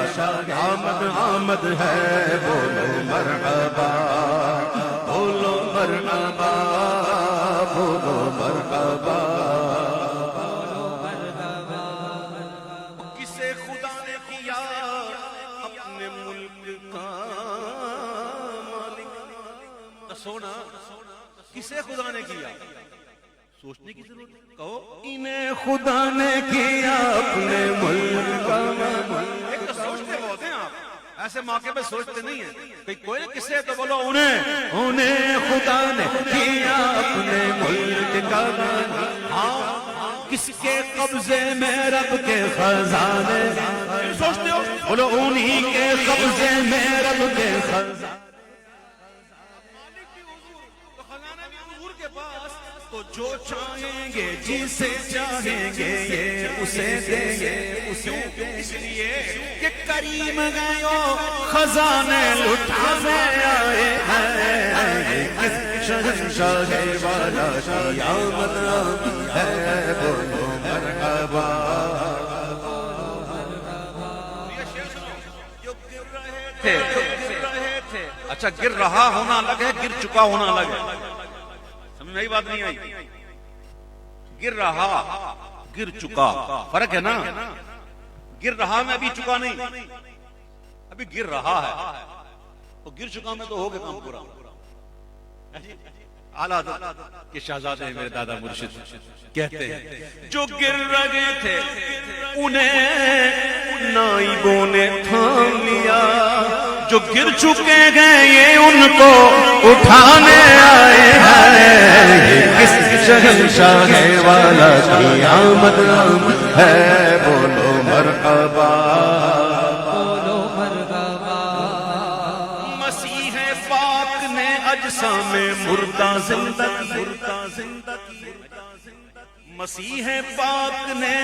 آمد آمد ہے. بولو مرحبا, بولو مرحبا, بولو مرحبا. کسے خدا نے کیا اپنے ملک کا مالک. سونا کسے خدا نے کیا, سوچنے کی ضرورت ہے. کہو انہیں خدا نے کیا اپنے ملک کا مالک. ایک تو سوچتے بہت ہیں آپ, ایسے موقع پہ سوچتے نہیں ہیں. کہ کوئی کسے تو بولو انہیں خدا نے کیا اپنے ملک کا مالک. ہاں کس کے قبضے میں رب کے خزانے. سوچتے ہو بولو انہی کے قبضے میں رب کے خزانے. تو جو چاہیں گے جسے چاہیں گے یہ اسے دیں گے. اس لیے کہ کریم گئے خزانے لٹانے آئے ہیں. کس شہنشاہ والا کی آمد ہے. اچھا گر رہا ہونا الگ ہے، گر چکا ہونا الگ ہے. سمجھ میں آئی بات نہیں آئی؟ گر رہا گر چکا فرق ہے نا. گر رہا میں ابھی چکا نہیں، ابھی گر رہا ہے. تو گر چکا میں تو ہو گیا کام پورا. اعلیٰ حضرت کے شہزادے میرے دادا مرشد کہتے ہیں جو گر رہے تھے انہیں نائبوں نے تھام لیا، جو گر چکے گئے یہ ان کو اٹھانے آئے ہیں. یہ کس شہنشاہ والا کی آمد ہے، بولو مرحبا. بولو مرحبا. مسیح پاک نے اجسام مردہ زندہ مسیح پاک نے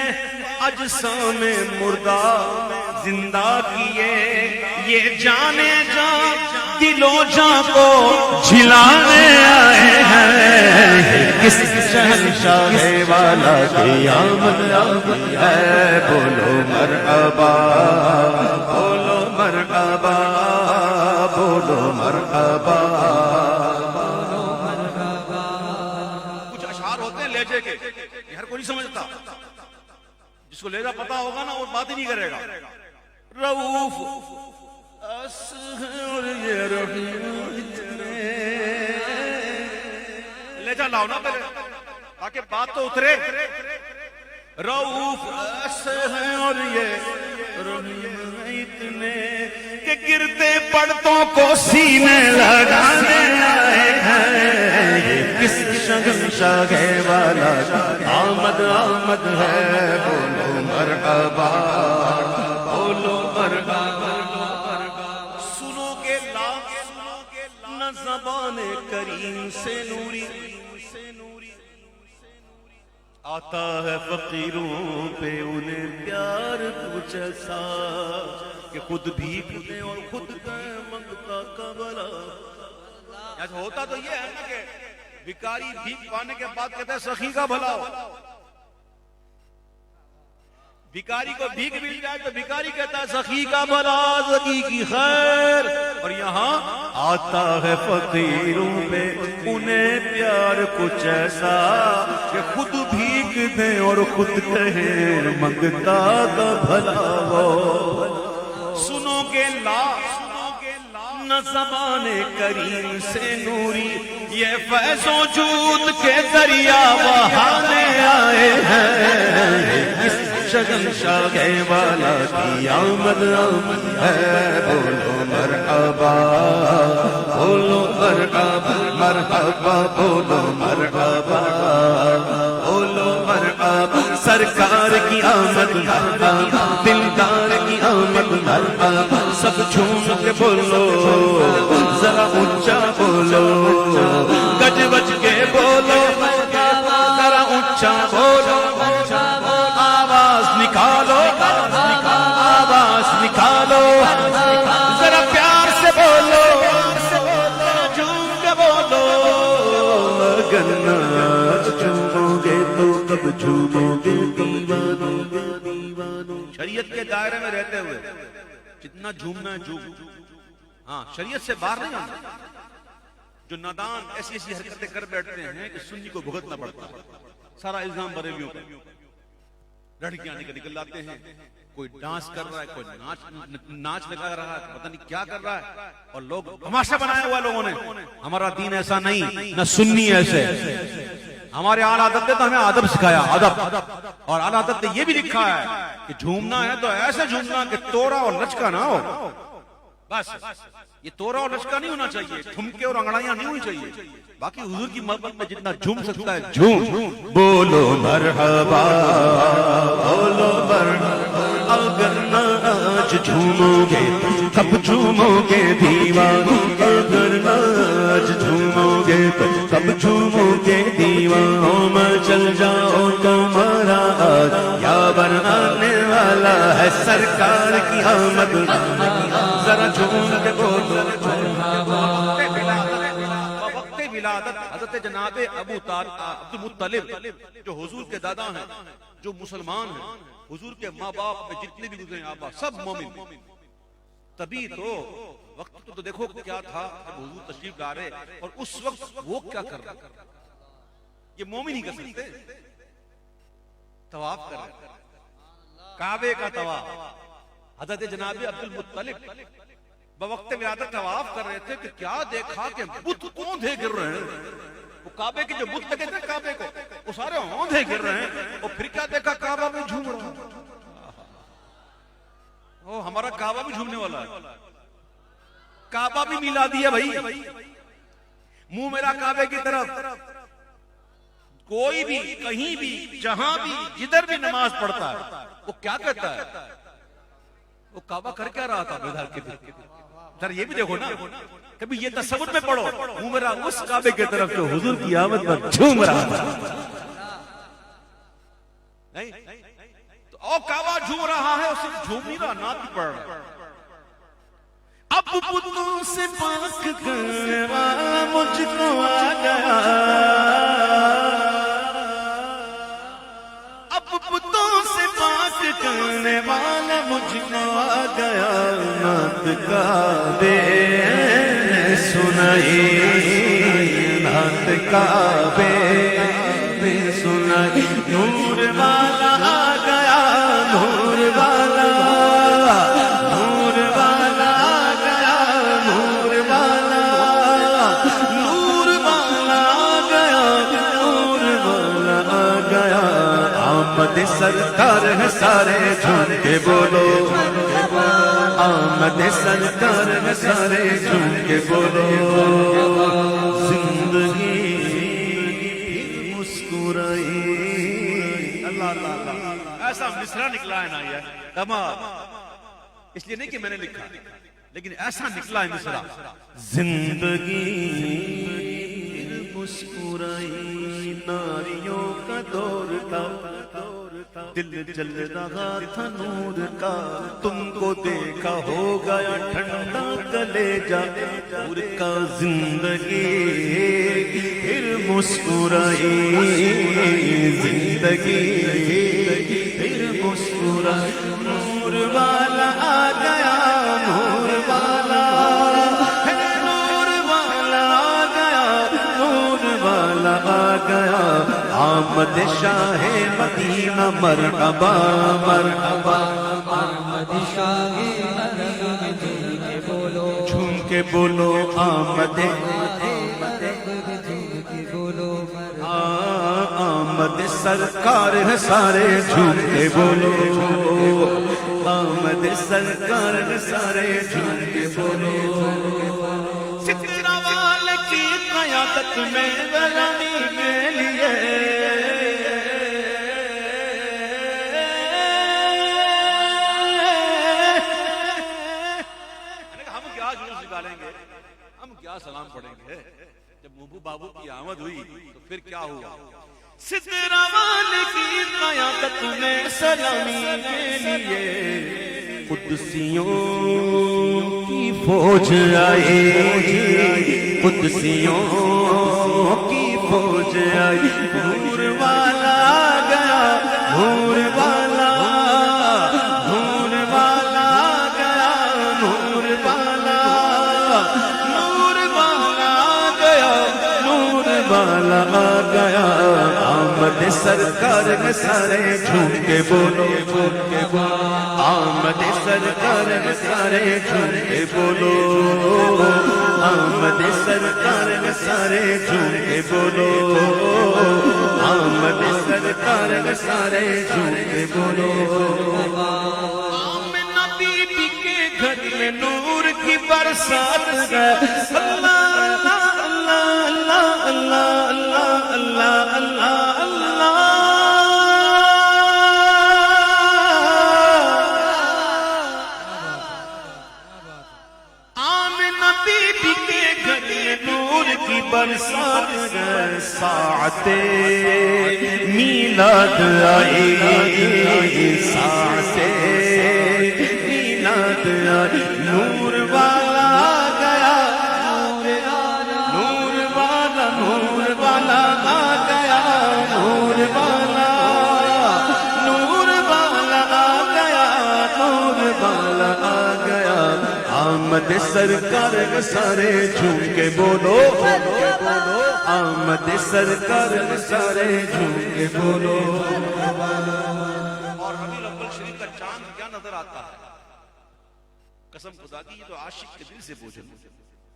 اجسام مردہ زندہ کیے. یہ جانے جا دلوں جاں کو جھلانے آئے ہیں. کس شہنشاہ والا کی آمد ہے، بولو مرحبا. بولو مرحبا. بولو مرحبا. کچھ اشعار ہوتے ہیں لہجے کے، یہ ہر کوئی نہیں سمجھتا. جس کو لہجہ پتا ہوگا نا وہ بات ہی نہیں کرے گا. رؤوف اور یہ رحیم اتنے. لہجہ لاؤ نا پہلے تاکہ بات تو اترے. رؤوف ہے اور یہ رحیم اتنے کہ گرتے پڑتوں کو سینے لگانے آئے ہیں. یہ کس شہنشاہ والا آمد آمد ہے، بولو مرحبا. بولو مرحبا. سنو گے لا نہ زبان کریم سے نوری آتا ہے فقیروں پہ انہیں پیار کچھ ایسا کہ خود بھی دے اور خود کا منگتا کا بلا. ہوتا تو یہ ہے نا کہ بھکاری بھیک پانے کے بعد کہتا ہے سخی کا بھلا ہو. بھکاری کو بھیک مل جائے تو بھکاری کہتا ہے سخی کا بھلا، سخی کی خیر. اور یہاں آتا ہے فقیروں پہ انہیں پیار کچھ ایسا کہ خود بھیک دے اور خود کہے منگتا کا بھلا ہو. سنو گے لا نہ زبان کریم سے نوری، یہ فیض و جود کے دریا بہانے آئے ہیں. اس شہنشاہ والا کی آمد ہے، بولو مرحبا. بولو مرحبا. مرحبا. بولو مرحبا. بولو مرحبا. سرکار کی آمد دلدار کی آمد مرحبا. سب جھوم کے بولو، ذرا اونچا بولو، گج بج کے بولو، ذرا اونچا بولو. آواز نکالو، آواز نکالو، ذرا پیار سے بولو، جھوم کے بولو. اگر ناچ جھومو گے تو کب جھومو گے دیوانو. شریعت کے دائرے میں رہتے ہوئے جتنا جھومنا ہے جھوم. ہاں شریعت سے باہر نہیں آنا. جو نادان ایسی ایسی حرکتیں کر بیٹھتے ہیں کہ سنی کو بھگتنا پڑتا ہے. سارا الزام بریلیوں پر. لڑکیاں نکل آتے ہیں، کوئی ڈانس کر رہا ہے، کوئی ناچ لگا رہا ہے، پتہ نہیں کیا کر رہا ہے. اور لوگ تماشا بنایا ہوا لوگوں نے. ہمارا دین ایسا نہیں، نہ سنی ایسے. ہمارے اعلیٰ حضرت نے تو ہمیں ادب سکھایا، ادب. اور اعلیٰ حضرت نے یہ بھی لکھا ہے کہ جھومنا ہے تو ایسے جھومنا کہ توڑا اور لچکا نہ ہو. بس یہ توڑا اور لچکا نہیں ہونا چاہیے، ٹھمکے اور انگڑائیاں نہیں ہونی چاہیے. باقی حضور کی محبت میں جتنا جھوم سکتا ہے جھوم. بولو مرحبا. بولو مرحبا. اگر ناچ جھومو گے کب جھومو گے دیوانو. اگر ناچ جھومو گے تو کب جھومو گے دیوانو. میں چل جاؤ تمہارا یا بنانے والا ہے سرکار کی آمد. ذرا جھوم کے بولو مرحبا. حضرت جناب ابو عبد المطلب جو حضور کے دادا ہیں، جو مسلمان ہیں، حضور کے ماں باپ میں جتنے بھی گزرے آبا سب مومن. تبھی تو وقت تو دیکھو کیا تھا جب حضور تشریف لا رہے اور اس وقت وہ کیا کر رہے، یہ مومن ہی کر سکتے، طواف کر رہے کعبے کا طواف۔ حضرت جناب عبد المطلب بوقت ولادت طواف کر رہے تھے کہ کیا دیکھا کہ بت اوندھے گر رہے ہیں، وہ کعبے کے جو بت لگے تھے کعبے کو وہ سارے اوندھے گر رہے ہیں، اور پھر کیا دیکھا کعبہ میں جھوم رہا ہے۔ وہ ہمارا کعبہ بھی جھومنے والا ہے، کعبہ بھی میلادی ہے بھائی، منہ میرا کعبے کی طرف، کوئی بھی کہیں بھی جہاں بھی جدھر بھی نماز پڑھتا ہے وہ کیا کہتا ہے، وہ کعبہ کر کیا رہا تھا بیدار کے دن، ذرا یہ بھی دیکھو نا، کبھی یہ تصور میں پڑھو منہ میرا اس کعبے کی طرف جو حضور کی آمد پر جھوم رہا تھا، تو او کعبہ جھوم رہا ہے، اسے جھوم نہیں رہا، نعت بھی پڑھ رہا ہے۔ اب بتوں سے پاک کرنے والا مجھ کو آ گیا، اب بتوں سے پاک کرنے والا مجھ کو آ گیا، نعت کعبے نے سنائی، نعت کعبے نے سنائی، نور والا آ گیا، نور والا، نور والا آ گیا، نور والا، نور والا آ گیا، نور والا آ گیا، آمد سرکار ہے سارے جھوم کے بولو، آمد سرکار ہے سارے جھوم کے بولو، زندگی مسکرائی۔ اللہ اللہ اللہ، ایسا مصرع نکلا ہے نا یہ کمال، اس لیے نہیں کہ میں نے لکھا لیکن ایسا نکلا ہے مصرع، زندگی مسکرائی، ناریوں کا دور تھا، دل جل رہا تھا نور کا، تم کو دیکھا ہو گیا ٹھنڈا کلیجہ نور کا، زندگی پھر مسکرائی، زندگی پھر مسکرائی، نور والا آ گیا، نور والا، نور والا آ گیا، نور والا آ گیا، آمد شاہ مدینہ مرحبا مرحبا، آمد شاہ مدینہ جھوم کے بولو، جھوم کے بولو آمد، جھوم کے بولو آمد سرکار ہے سارے جھوم کے بولو، آمد سرکار ہے سارے جھوم کے بولو، سترہ والے کی قیادت میں غلامی کے لیے، ہم کیا جلوس نکالیں گے، ہم کیا سلام پڑھیں گے، جب محبوب بابو کی آمد ہوئی تو پھر کیا ہوا، سترہ والے کی قیادت میں سلامی کے لیے، قدسیوں کی فوج آئی، قدسیوں کی فوج آئی، نور والا آ گیا، نور والا، نور والا آ گیا، نور والا، نور والا آ گیا، نور والا آ گیا، آمد سرکار ہے سارے جھوم کے بولو، جھوم کے بولو، آمد سرکار ہے سارے جھوم کے بولو، آمد سرکار ہے سارے جھوم کے بولو، آمد سرکار ہے سارے جھوم کے بولو، آمنہ بی بی کے گھر میں نور کی برسات ہے، اللہ اللہ اللہ اللہ اللہ اللہ اللہ، آمنہ بی بی کے گھر میں نور کی برسات ہے، ساعت میلاد آئی، ساعت میلاد آئی، نور والا آ گیا، نور والا، نور والا آ گیا، نور والا، نور والا آ گیا، نور والا آ گیا، آمد سرکار سارے جھوم کے بولو آمد سرکار سارے جھوم کے بولو. اور ربیع الاول شریف کا چاند کیا نظر آتا ہے؟ قسم خدا کی یہ تو عاشق کے دل سے پوچھو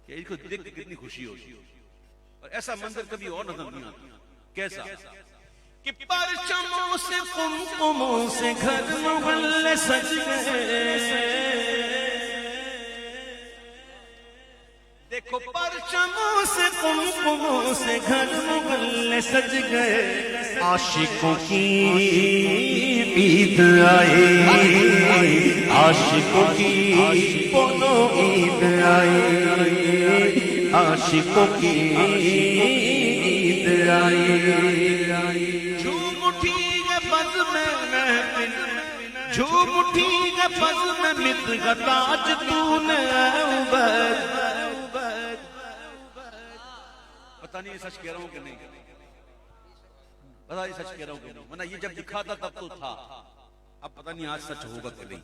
کہ اس کو دیکھ کے کتنی خوشی ہوتی ہے. اور ایسا منظر کبھی اور نظر نہیں آتا. کیسا کہ پرچموں سے قمقموں سے گھر محلے سج گئے. دیکھو پرچموں سے قمقموں سے گھر محلے سج گئے. عاشقوں کی عید آئی عاشقوں کی بولو عید آئی عاشقوں کی عید آئی. جھوم اٹھی ہے بز میں محفل جھوم اٹھی ہے بز میں مت تاج تو نے عبید. پتہ نہیں سچ کہہ رہا ہوں کہ نہیں پتہ نہیں سچ کہہ رہا ہوں کہ نہیں ورنہ یہ جب لکھا تھا تب تو تھا. اب پتہ نہیں آج سچ ہوگا کہ نہیں.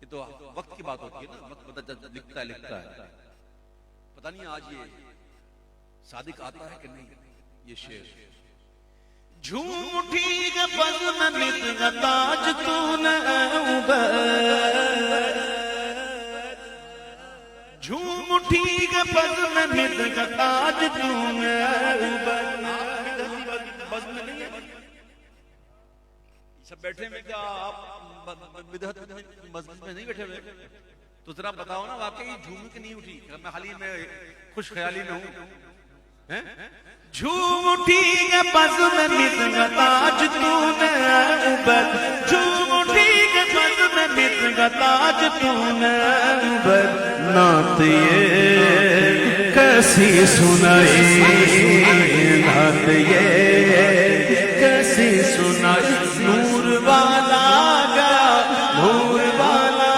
یہ تو وقت کی بات ہوتی ہے نا. وقت پتہ لکھتا ہے پتہ نہیں آج یہ صادق آتا ہے کہ نہیں. یہ شعر جھوم اٹھی ہے بز میں مت تاج تو نے عبید. جھوم اٹھی ہے بز میں مت تاج تو نے عبید. سب بیٹھے میں کیا آپ بدعت مسجد میں نہیں بیٹھے ہوئے؟ تو ذرا بتاؤ نا واقعی جھوم کی نہیں اٹھی؟ میں حال ہی میں خوش خیالی میں ہوں. جھوم اٹھی ہے بز میں مت تاج تو نے عبید. جھوم اٹھی ہے بز میں مت تاج تو نے عبید. نعت یہ کیسی سنائی نعت یہ کیسی سنائی. نور والا گیا نور والا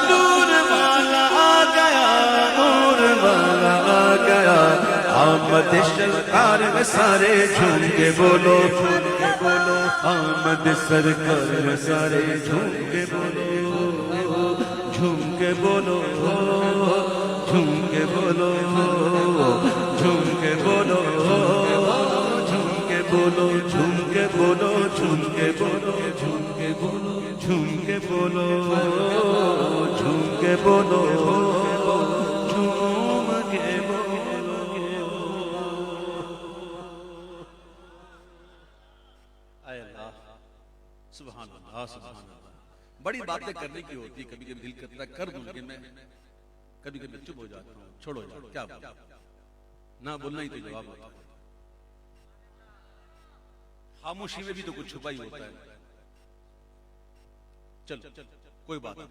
نور والا گیا نور والا گیا. آمد سرکار میں سارے جھوم کے بولو آمد سرکار میں سارے جھوم کے بولو جھوم کے بولو جھوم کے بولو جھوم کے بولو جھوم کے بولو جھوم کے بولو جھوم کے بولو جھوم کے بولو جھوم کے بولو جھوم کے بولو جھوم کے بولو. اے اللہ سبحان اللہ سبحان اللہ. بڑی باتیں کرنے کی ہوتی ہے. کبھی کبھی دل کرتا ہے کر دوں کہ میں کبھی کبھی چپ ہو جاتا ہوں. چھوڑو کیا نہ بولنا ہی تو جواب ہوتا ہے. خاموشی میں بھی تو کچھ چھپا ہی ہوتا ہے. چل کوئی بات نہیں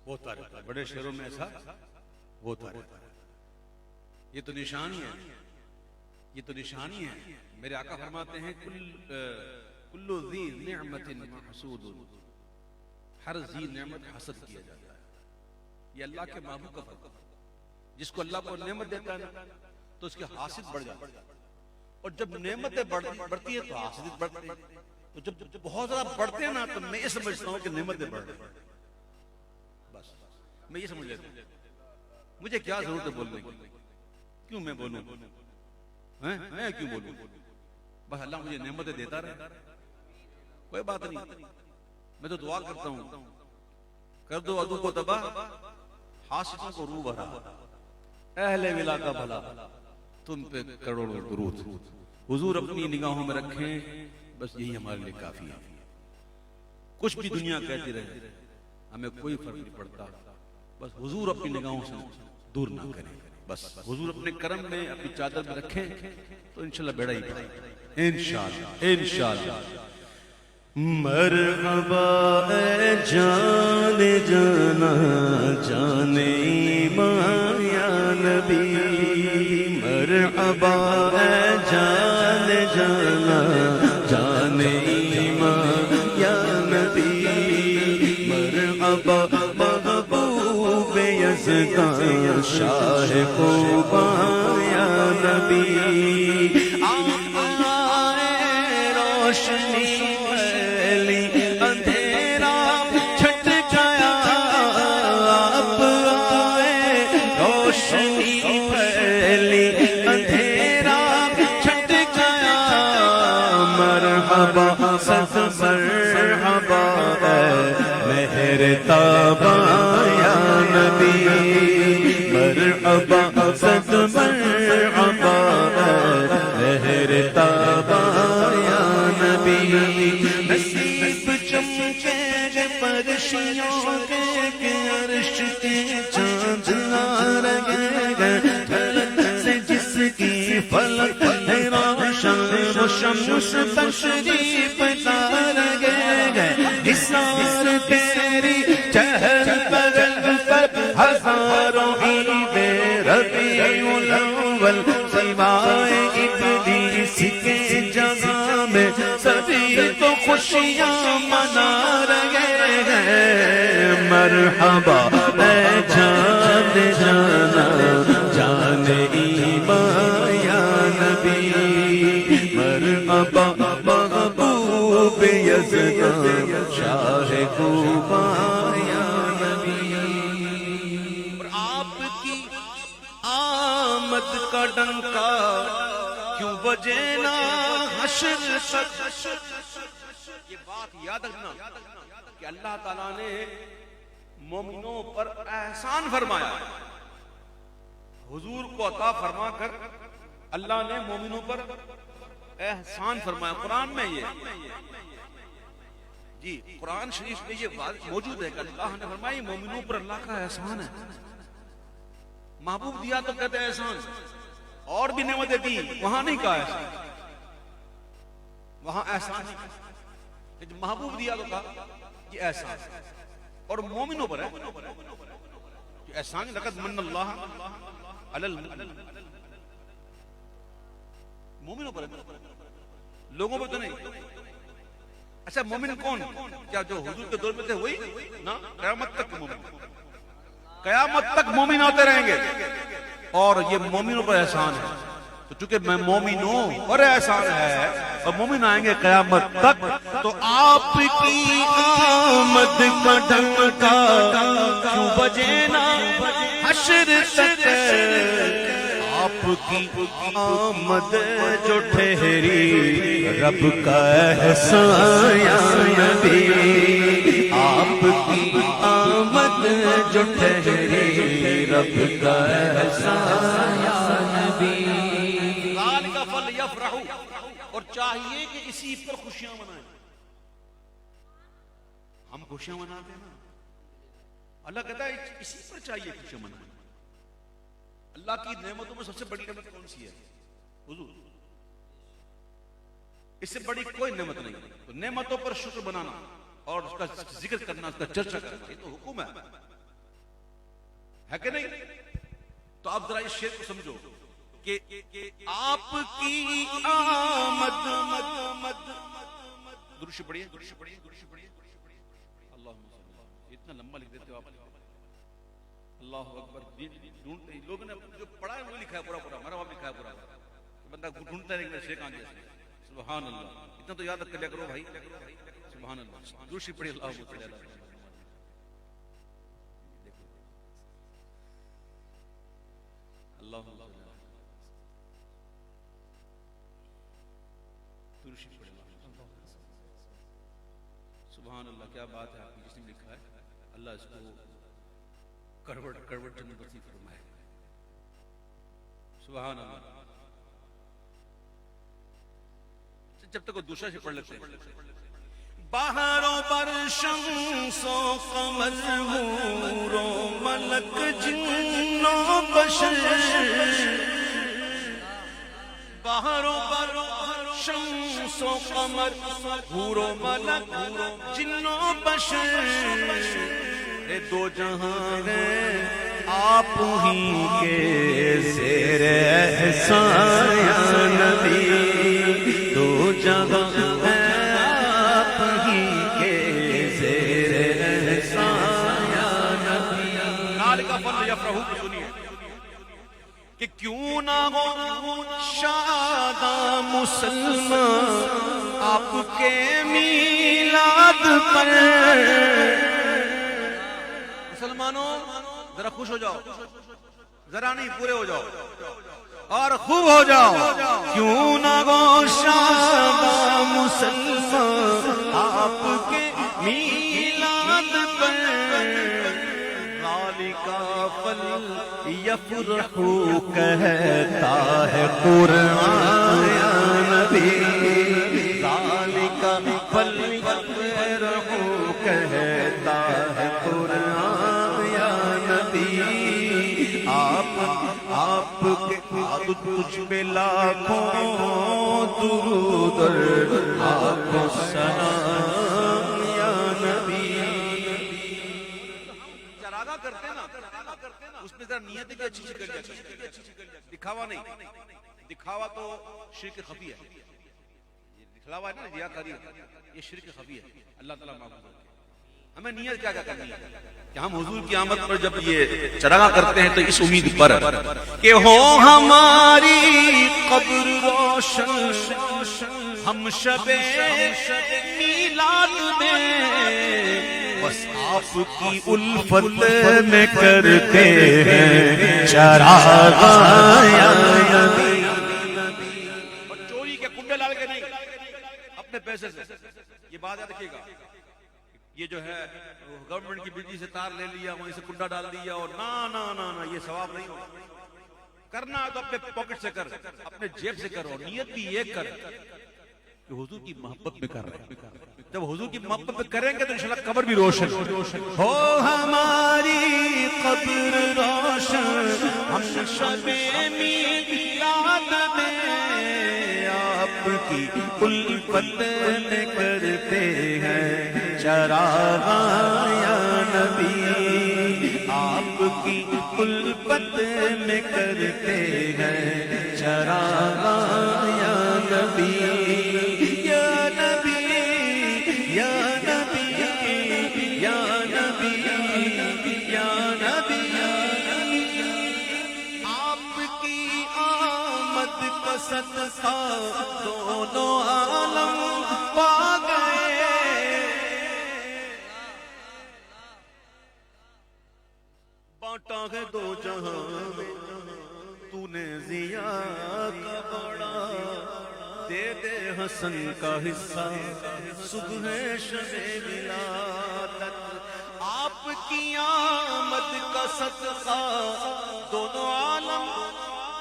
ہوتا رہتا ہے. بڑے شہروں میں ایسا ہوتا رہتا ہے. یہ تو نشانی ہے یہ تو نشانی ہے. میرے آقا فرماتے ہیں کل ذی نعمت محسود. ہر ذی نعمت حسد کیا جاتا ہے. یہ اللہ کے محبوب کا فرق ہے. جس کو اللہ کو نعمت دیتا ہے نا تو اس کے حاسد بڑھ جاتا ہے. اور جب نعمتیں بڑھتی ہے تو حاسد بڑھتی ہے. تو جب بہت زیادہ بڑھتے ہیں نا تو میں یہ سمجھتا ہوں کہ نعمتیں بڑھ رہی ہیں. بس میں یہ سمجھ لیتا ہوں. مجھے کیا ضرورت ہے بولنے کی؟ کیوں میں بولوں؟ میں کیوں بولوں؟ بس اللہ مجھے نعمتیں دیتا رہے. کوئی بات نہیں. میں تو دعا کرتا ہوں کر دو عدو کو تباہ حاسدوں کو روح بھرا اہل ولا کا بھلا تم پہ کروڑوں درود. حضور اپنی نگاہوں میں رکھیں بس یہی ہمارے لیے کافی ہے. کچھ بھی دنیا کہتی رہے ہمیں کوئی فرق نہیں پڑتا. بس حضور اپنی نگاہوں سے دور نہ کریں. بس حضور اپنے کرم میں اپنی چادر میں رکھیں تو انشاءاللہ بیڑا ہی پڑے انشاءاللہ انشاءاللہ. مرحبا اے جان جانا جان ایمان یا نبی. مرحبا اے جان جانا جان ایمان یا نبی. مرحبا محبوب یزدان شاہ خوبان یا نبی. آئے روشنی اندھیرا چھٹ گیا مرحبا صد مرحبا مہر تابا یا نبی مرحبا صد مرحبا مہر تابا یا نبی نصیب چمکے گے فرشتوں کے عرش کے چاند لگے گے فلک سے جس کی فلک ہے روشن وہ شمس تشریف لگے گے نثار تیری چہل پگل پر ہزاروں عید ربیع الاول سوائے ابلیس کے جزا میں سبھی تو خوشیاں منا رہے ہیں مرحبا اے جان جانا جان ایمان یا نبی مرحبا محبوب یزدان شاہ کوبا یا نبی اور آپ کی آمد کا ڈنکا کیوں بجے نا حشر تک یہ بات یاد رکھنا کہ اللہ تعالیٰ نے مومنوں پر احسان فرمایا حضور کو عطا فرما کر اللہ نے مومنوں پر احسان فرمایا قرآن میں یہ جی قرآن شریف میں یہ بات موجود ہے کہ اللہ نے فرمایا مومنوں پر اللہ کا احسان ہے محبوب دیا تو کہتے ہیں احسان اور بھی نعمتیں دی وہاں نہیں کہا احسان وہاں احسان نہیں کہا محبوب دیا تو کہا یہ احسان اور مومنوں پر ہے یہ احسان لقد من اللہ علی المؤمنین مومنوں پر ہے لوگوں پر تو نہیں اچھا مومن کون کیا جو حضور کے دور میں تھے وہی نا قیامت تک مومن قیامت تک مومن آتے رہیں گے اور یہ مومنوں پر احسان ہے تو چونکہ میں مومن ہوں اور احسان ہے اور مومن آئیں گے قیامت تک تو آپ کی آمد کا ڈنکا کیوں بجے نا حشر تک آپ کی آمد جو ٹھہری رب کا احسان یا نبی آپ کی آمد جو ٹھہری رب کا احسان یا نبی ذالک فلیفرحوا اور چاہیے کہ اسی پر خوشیاں منائیں ہم خوشیاں مناتے ہیں نا اللہ کہتا ہے اسی پر چاہیے خوشیاں منائیں اللہ کی نعمتوں میں سب سے بڑی نعمت کون سی ہے حضور اس سے بڑی کوئی نعمت نہیں تو نعمتوں پر شکر بنانا اور اس کا ذکر کرنا اس کا چرچا کرنا یہ تو حکم ہے کہ نہیں تو آپ ذرا اس شعر کو سمجھو کہ آپ کی آمد درش پڑھیے اللہ اتنا لمبا لکھ دیتے ہو آپ اللہ اکبر ڈھونڈتے ہیں لوگوں نے جو پڑھا ہے وہ لکھا ہے پورا ہمارا وہاں لکھا ہے پورا بندہ ڈھونڈتا ہے لیکن شیخ آنگے سبحان اللہ اتنا تو یاد رکھ لیا کرو بھائی سبحان اللہ دوسری پڑھی اللہ اللہ سبحان اللہ کیا بات ہے آپ نے جس نے لکھا ہے اللہ اس کو کروٹ جنت نصیب فرمائے سبحان اللہ جب تک وہ دوسرا سے پڑھ لیتے ہیں باہروں پر شمس و قمر حور و ملک جن و بشر باہروں پر شمس و قمر حور و ملک جن و بشر دو جہان آپ ہی کے زیر احسان یا نبی دو جہان آپ ہی کے زیر احسان یا نبی ذالک فلیفرحوا سنیے کہ کیوں نہ ہو شاداں مسلمان آپ کے میلاد پر مسلمانوں ذرا خوش ہو جاؤ ذرا نہیں پورے ہو جاؤ اور خوب ہو جاؤ کیوں نہ ہو شاداں مسلمان میلاد پر ذالکا فلیفرح کہتا ہے قرآن یا نبی ذالکا فلیفرح کہتا ہے قرآن یا نبی آپ کے تجھ پہ لاکھوں درود آپ کو سلام یا نبی چراغا کرتے نا اس میں ذرا نیت کی اچھی کر لیا دکھاوا نہیں دکھاوا تو شرک خفی ہے دکھلاوا ہے نا ریاکاری یہ شرک خفی ہے اللہ تعالیٰ معاف کرے ہمیں نیت کیا کرنی ہے کہ ہم حضور کی آمد پر جب یہ چراغا کرتے ہیں تو اس امید پر کہ ہو ہماری قبر روشن ہم شب میلاد میں بس آپ کی الفت میں کرتے ہیں چراغا یا نبی اور چوری کے کنڈے ڈال کے نہیں اپنے پیسے سے یہ بات یاد رکھیے گا یہ جو ہے گورنمنٹ کی بجلی سے تار لے لیا وہیں سے کنڈا ڈال دیا اور نا یہ ثواب نہیں ہوگا کرنا ہے تو اپنے پاکٹ سے کر اپنے جیب سے کرو نیت بھی یہ کر کہ حضور کی محبت میں کر رہے ہیں جب حضور کی محبت میں کریں گے تو انشاءاللہ قبر بھی روشن ہو ہماری قبر روشن ہم شب میلاد میں آپ کی الفت میں کرتے ہیں چراغا یا نبی آپ کی الفت میں کرتے ہیں چراغا یا نبی یا نبی یا نبی یا نبی یا نبی آپ کی آمد کا صدقہ دونوں عالم پا گئے بانٹا ہے دو جہاں میں تو نے ضیا کا بڑا دے دے حسن کا حصہ صبح شب ولادت آپ کی آمد کا صدقہ دونوں عالم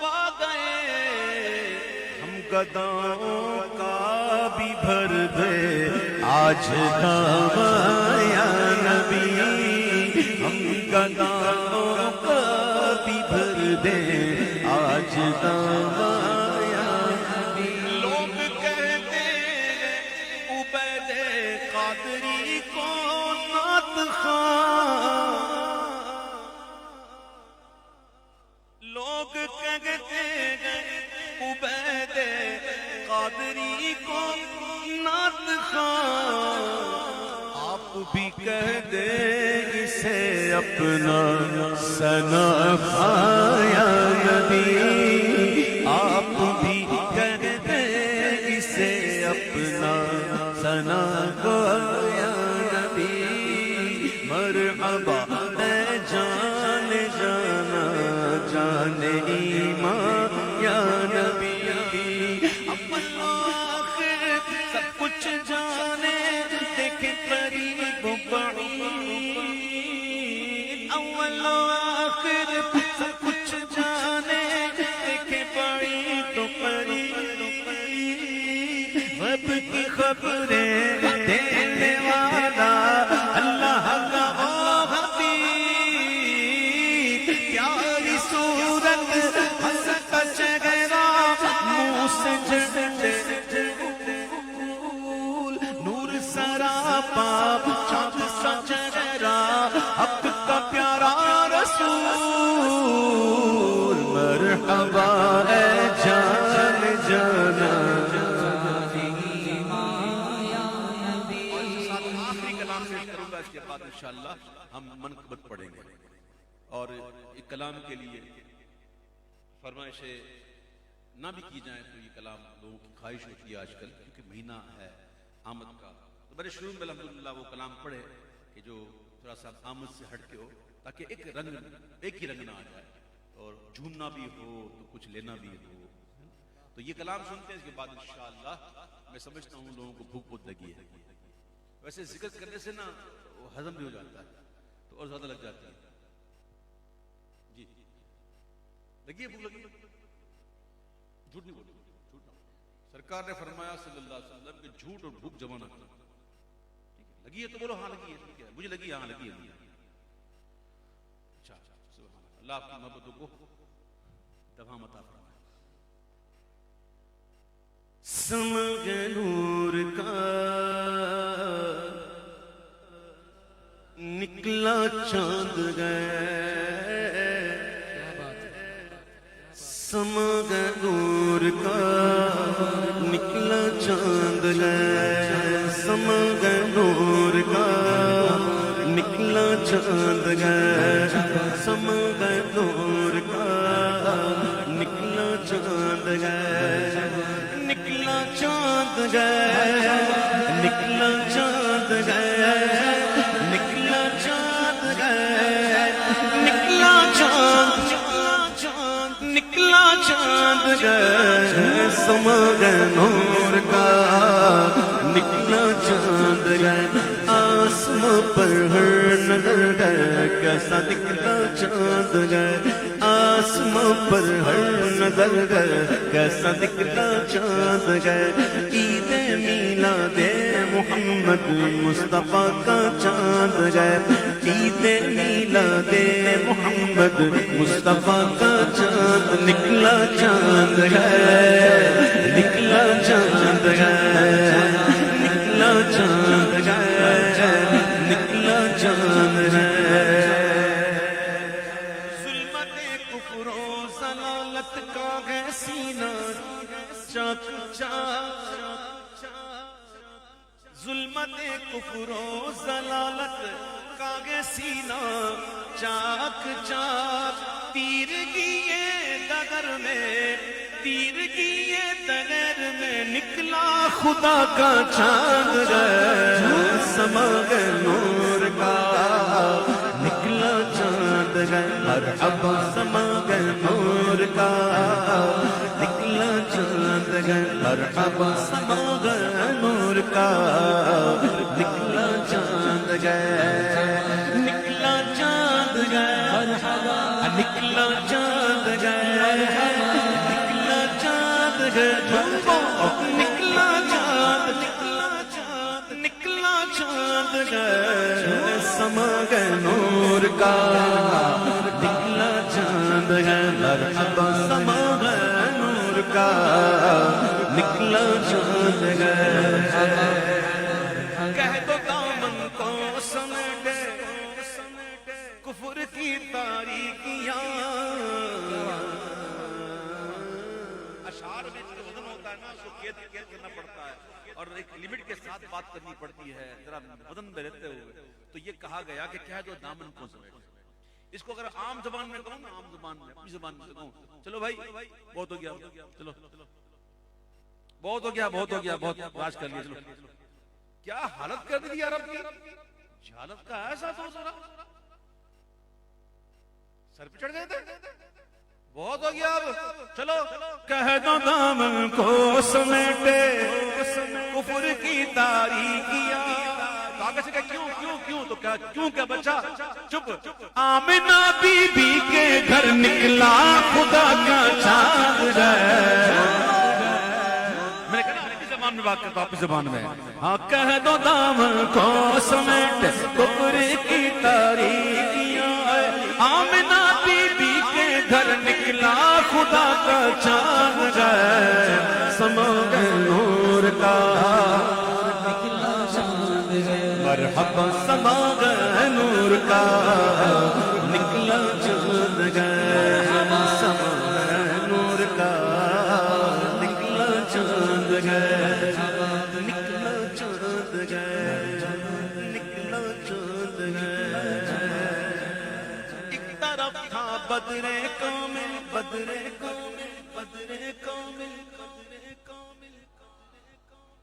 پا گئے ہم گداؤں کا بھی بھر دے آج دام یا نبی ہم گداؤں کا بھی بھر دے آج دام یا نبی لوگ کہتے ہیں عبید قادری کو نعت خواں لوگ کہتے ہیں عبید قادری کو نعت خواں آپ بھی کہہ دے اسے اپنا ثنا خواں یا نبی آپ بھی کہہ دے اسے اپنا ثنا خواں یا نبی مرحبا اے جان جانا جان ایمان یا نبی اول آخر سب کچھ جانے دیکھے قریب بعید اول آخر سب کچھ جانے دیکھے بعید تو قریب رب کی خبریں دینے والا اللہ کا وہ حبیب پیاری صورت ہنستا چہرہ منہ سے جھول نور سراپا چاند سا چہرہ حق کا پیارا رسول مرحبا اے جان جانا آخری کلام پیش کروں گا اس کے بعد انشاءاللہ ہم منقبت پڑھیں گے اور ایک کلام کے لیے فرمائشیں نہ بھی کی جائیں تو یہ کلام لوگوں کی خواہش ہوتی ہے آج کل کیونکہ مہینہ ہے آمد کا تو میرے شروع میں الحمدللہ وہ کلام پڑھے کہ جو تھوڑا سا آمد سے ہٹ کے ہو تاکہ ایک ہی رنگ نہ آ جائے اور جھومنا بھی ہو تو کچھ لینا بھی ہو تو یہ کلام سنتے ہیں اس کے بعد انشاءاللہ میں سمجھتا ہوں لوگوں کو بھوک بہت لگی ہے ویسے ذکر کرنے سے نا وہ ہضم بھی ہو جاتا ہے تو اور زیادہ لگ جاتی ہے. جی لگیے بھوک لگی, جھوٹ نہیں بولو, جھوٹ نہ. سرکار نے فرمایا صلی اللہ علیہ وسلم کہ جھوٹ اور بھوک جمع نہ کرنا. لگی ہے تو بولو ہاں لگی ہے, ٹھیک ہے, مجھے لگی ہے, ہاں لگی ہے. اچھا اللہ آپ کی محبتوں کو دوام عطا فرمائے. سمگ نور کا نکلا چاند گئے, سمگ نور کا نکلا چاند گئے, سمگ نور کا نکلا چاند گئے, سمگ نور کا نکلا چاند گئے, نکلا چاند گئے, نکلا چاند گئے, نکلا چاند گئے, نکلا چاند, نکلا چاند گئے, سمگ نور کا نکلا چاند گئے, آسمان پر ہر نظر گئے, کیسا نکلا چاند گئے, آسمان پر ہر نظر گئے, کیسا نکلا چاند گئے, عید میلاد محمد مصطفیٰ کا چاند گئے, عید میلاد محمد مصطفیٰ کا چاند, نکلا چاند گئے, نکلا چاند گئے, نکلا چاند گئے, نکلا چاند گئے. ظلمت کفر و ضلالت کا ہے سینہ چاک چاک, ظلمت کفر و ضلالت کا ہے سینہ چاک چاک, تیرگی دگر میں, تیرگی دگر میں نکلا خدا کا چاند گئے, سمگ نور کا نکلا چاند گئے, مرحبا سمگ نور کا نکلا چاند گئے, مرحبا سمگ نور کا نکلا چاند گئے, نکلا چاند گئے, نکلا چاند گئے, نکلا چاند گئے, نکلا چاند, نکلا چاند, نکلا چاند گئے, سمگ نور کا نکلا چاند گئے, مرحبا سمگ نور کا نکلا چاند گئے. کہہ دو دامن کو سمیٹے کفر کی تاریکیاں, اشعار میں جو وزن ہوتا ہے نا اس کو قید کرنا پڑتا ہے اور ایک لمٹ کے ساتھ بات کرنی پڑتی ہے ذرا وزن میں رہتے ہوئے. تو یہ کہا گیا کہ کہہ دو دامن کو سمیٹے. اس کو اگر عام زبان میں کہوں نا, عام زبان میں, اپنی زبان میں کہوں, چلو بھائی بہت ہو گیا, چلو بہت ہو گیا, بہت ہو گیا, بہت راج کر لیا, چلو. کیا حالت کر دی عرب کی, جہالت کا ایسا تو ذرا سر پہ چڑھ گئے تھے, بہت ہو گیا, اب چلو. کہہ دو دامن کو سمیٹے کفر کی تاریکیاں, آگے سے کہا کیوں کیوں کیوں, تو کہا کیوں کیا بچہ چپ. آمنہ بی بی کے گھر نکلا خدا کا چاند گئے, میں نے کہا اپنی زبان میں بات کرتا ہوں, اپنی زبان میں. ہاں کہہ دو دامن کو سمیٹے کفر کی تاریکیاں, آمنہ بی بی کے گھر نکلا خدا کا چاند گئے, سمگ نور کا نکلا چاند گئے, مرحبا سمگ نور کا نکلا چاند گئے, سمگ نور کا نکلا چاند گئے, نکلا چاند گئے, نکلا چاند گئے. ایک طرف تھا بدر کامل, بدر کامل, بدر کامل, بدر کامل,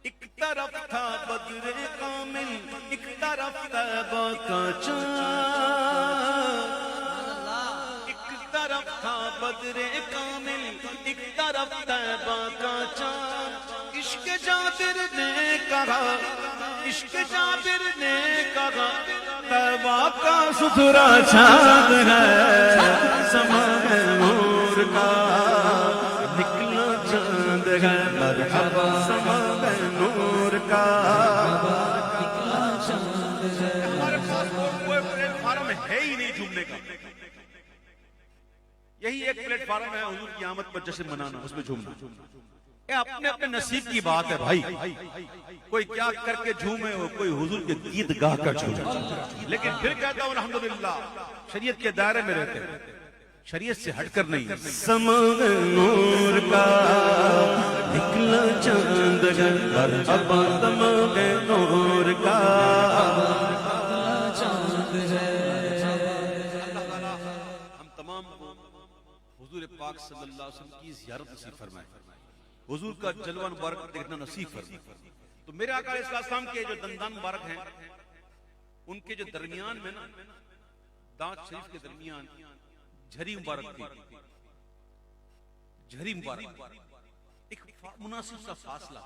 ایک طرف تھا بدر کامل, ایک طرف طیبہ کا چاند, ایک طرف تھا بدر کامل, ایک طرف طیبہ کا چاند. عشق جابر نے کہا, عشق جابر نے کہا طیبہ کا ستھرا چاند ہے سما ہے نور کا نکلا چاند ہے مرحبا سما ہے نور کا نکلا چاند ہے ہمارے پاس کوئی پلیٹ فارم ہے ہی نہیں جھومنے کا. یہی ایک پلیٹ فارم ہے حضور کی آمد پر جشن منانا, اس میں جھومنا. یہ اپنے اپنے نصیب کی بات ہے بھائی. کوئی کیا کر کے جھومے ہو, کوئی حضور کے گیت گا کر جھومے. لیکن پھر کہتا ہوں الحمدللہ شریعت کے دائرے میں رہتے ہیں, شریعت سے ہٹ کر نہیں. سما نور کا نکلا چاند ہے مرحبا سما نور کا چاند ہے. ہم تمام کو حضور پاک صلی اللہ علیہ وسلم کی زیارت نصیب فرمائے, حضور کا جلوہ مبارک دیکھنا نصیب فرمائے. تو میرے آقا علیہ السلام کے جو دندان مبارک ہیں, ان کے جو درمیان میں نا دانت شریف کے درمیان جھری مبارک تھی, جھری مبارک, ایک مناسب سا فاصلہ.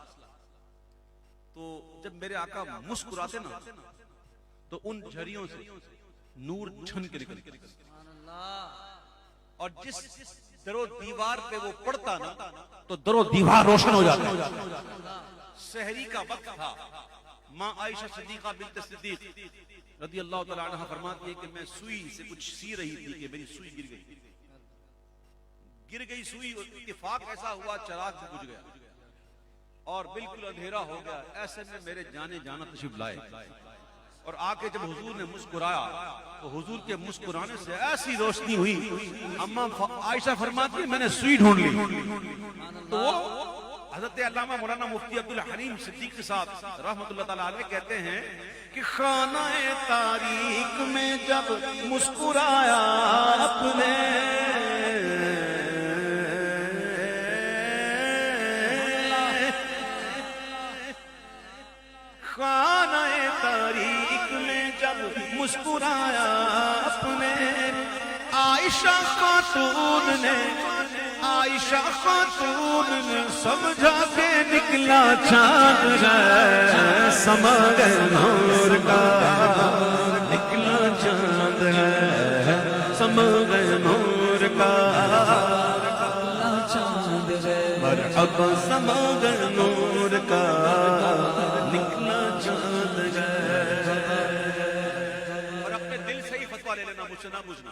تو جب میرے آقا مسکراتے نا تو ان جھریوں سے نور چھن کے نکلتے, اور جس در و دیوار پہ وہ پڑتا نا تو در و دیوار روشن ہو جاتا. سحری کا وقت تھا, ماں عائشہ صدیقہ بنت صدیق رضی اللہ تعالی عنہ فرماتی ہے کہ میں سوئی سے کچھ سی رہی تھی کہ میری سوئی گر گئی سوئی, اور اتفاق ایسا ہوا چراغ سے بجھ گیا اور بالکل اندھیرا ہو گیا. ایسے میں میرے جانے جانا تشریف لائے, اور آ کے جب حضور نے مسکرایا تو حضور کے مسکرانے سے ایسی روشنی ہوئی, اماں عائشہ فرماتی ہے میں نے سوئی ڈھونڈ لی. تو حضرت علامہ مولانا مفتی عبدالحلیم صدیقی صاحب رحمۃ اللہ تعالی علیہ کہتے ہیں کہ خانہ تاریک میں جب مسکرایا اپنے خانہ تاریک میں جب مسکرایا اپنے عائشہ خاتون نے سمجھا کہ نکلا چاند ہے سما نور کا نکلا چاند ہے سما نور کا چاند ہے مرحبا سما نور کا نکلا چاند ہے. اور اپنے دل سے ہی فتویٰ لے لینا, مجھ سے نہ پوچھنا.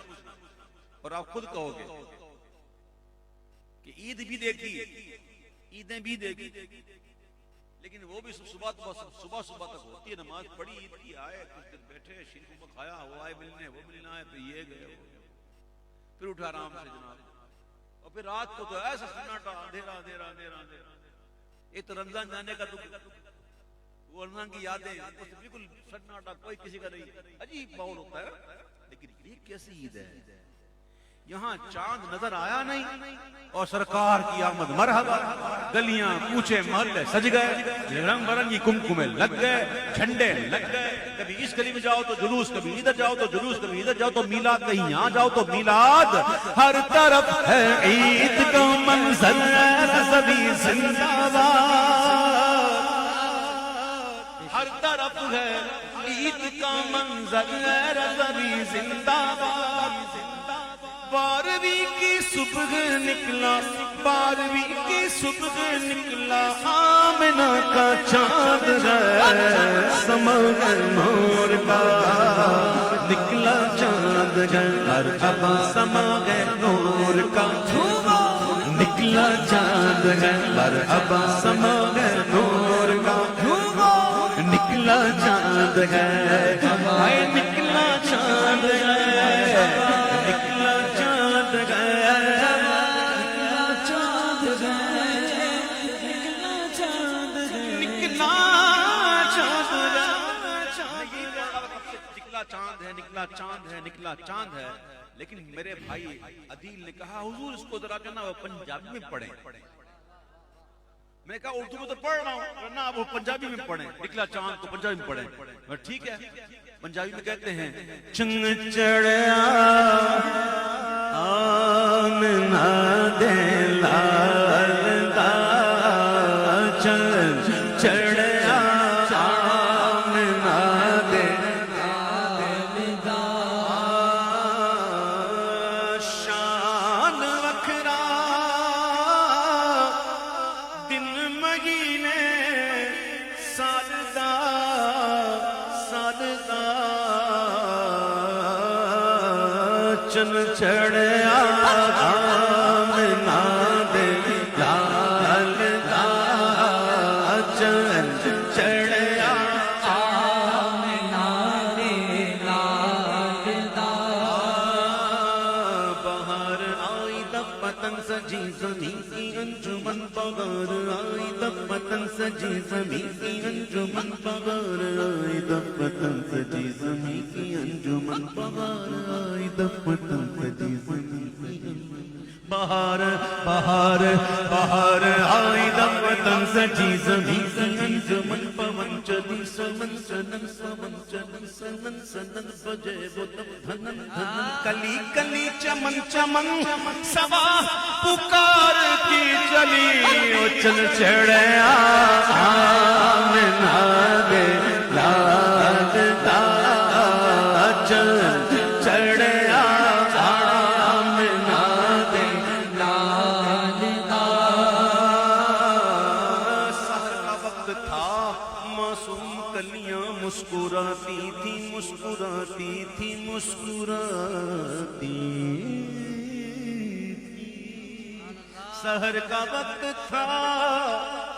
اور آپ خود کہو گے کہ عید بھی دیکھی, عیدیں بھی دیکھی, لیکن وہ بھی صبح تک ہوتی ہے. نماز پڑھی, عید کی, آئے کچھ دن بیٹھے, شیر کو کھایا, وہ آئے ملنے, وہ ملنا ہے, تو یہ گئے, پھر اٹھا آرام سے جناب, اور پھر رات کو تو ایسا سناٹا, اندھیرا اندھیرا اندھیرا اندھیرا. ایک تو رمضان جانے کا دکھ, وہ رمضان کی یادیں, بالکل سناٹا, کوئی کسی کا نہیں, عجیب ماحول ہوتا ہے. لیکن یہ کیسی عید ہے, یہاں چاند نظر آیا نہیں اور سرکار کی آمد مرحبا. گلیاں کوچے محلے سج گئے, رنگ برنگی کمکمے لگ گئے, جھنڈے لگ گئے. کبھی اس گلی میں جاؤ تو جلوس, کبھی ادھر جاؤ تو جلوس, کبھی ادھر جاؤ تو میلاد, کہیں یہاں جاؤ تو میلاد. ہر طرف ہے عید کا منظر, سبھی زندہ باد. ہر طرف ہے عید کا منظر, سبھی زندہ باد. 12ویں کی صبح نکلا, 12ویں کی صبح نکلا, آمنہ کا چاند ہے سما نور کا نکلا چاند ہے مرحبا سما نور کا نکلا چاند ہے مرحبا سما نور کا نکلا چاند ہے, نکلا چاند ہے, نکلا چاند ہے, نکلا چاند ہے. لیکن میرے بھائی عدیل نے کہا حضور اس کو ذرا جو نا وہ پنجابی میں پڑھیں. میں نے کہا اردو میں تو پڑھ رہا ہوں, نا وہ پنجابی میں پڑھیں, نکلا چاند کو پنجابی میں پڑھیں. ٹھیک ہے, پنجابی میں کہتے ہیں چن چڑھیا آمنہ دے لال دا, چن چڑھیا چن چڑیا آمنہ دے لال دا چن چڑیا آمنہ دے لال دا بہار آئی دب پتن سجی زمین کی انجمن بغار آئی دب پتن سجی زمین کی انجمن بغار آئی دب پتن سجی زمین کی انجمن بغار آئی دب پتن سجی زمین کی بہار بہار بہار آئی دب پتن سجی زمین کی انجمن پون چلی سمن سنن سمن چلی سنن سنن بجے وہ تب دھنن دھنن کلی کلی چمن چمن سوا پکار کی چلی او چل چڑے آمنہ دے لال دا چل چڑے آمنہ دے لال دا سحر کا وقت تھا معصوم کلیاں مسکراتی تھی مسکراتی تھی مسکراتی سحر کا وقت تھا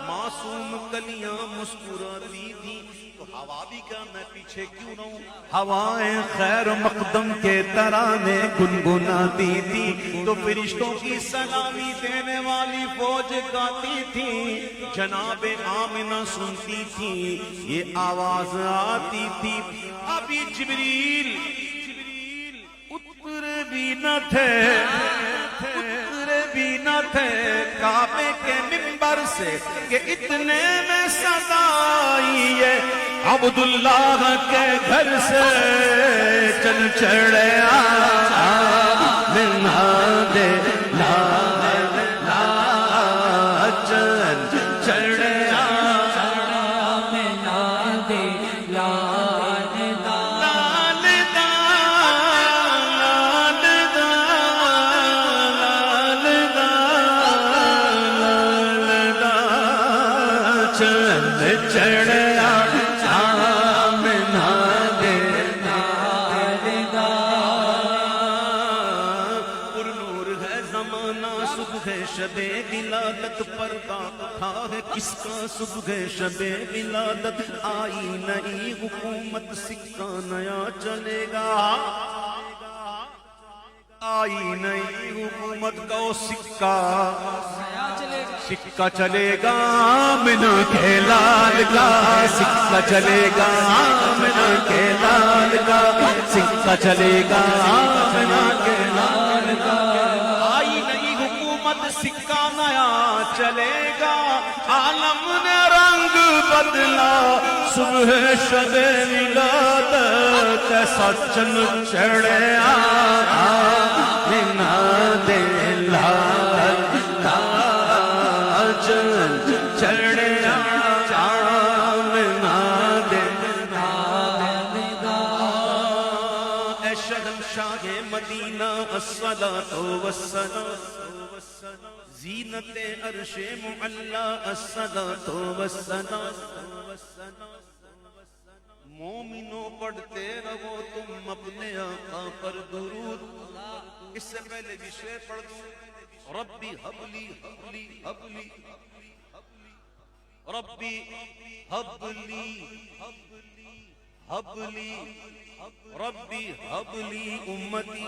معصوم کلیاں مسکراتی تھی تو ہوا بھی کیا میں پیچھے کیوں رہوں ہوائیں خیر مقدم کے ترانے گنگناتی تھی تو فرشتوں کی سلامی دینے والی فوج گاتی تھی جناب آمنہ سنتی تھی یہ آواز آتی تھی ابھی جبریل اترے بھی نہ تھے بھی نہ تھے کعبے کے منبر سے کہ اتنے میں صدا آئی ہے عبداللہ کے گھر سے چل چڑے آمنہ دے لال دا چل چڑے آمنہ دے لال دا لال دا لال دا لال دا لال دا چل چڑے آمنہ دے لال دا پر نور ہے زمانہ صبح شب ولادت پردہ اٹھا ہے کس کا صبح شب ولادت آئی نئی حکومت سکہ نیا چلے گا آئی نئی حکومت کا وہ سکہ سکہ چلے گا آمنہ کے لال کا سکہ چلے گا آمنہ کے لال کا سکہ چلے گا آمنہ کے لال کا آئی نئی حکومت سکہ نیا چلے گا عالم نے رنگ بدلا صبح شب ولادت کیسا چل چڑے آمنہ دے لال دا چل چڑے آمنہ دے لال دا اے شہنشاہ مدینہ الصلاۃ والسلام زینت عرش معلا الصلاۃ والسلام مومنوں پڑھتے رہو تم اپنے آقا پر درود اس سے پہلے بھی شعر پڑھ دوں ربی حبلی حبلی حبلی ربی حبلی حبلی ربی حبلی امتی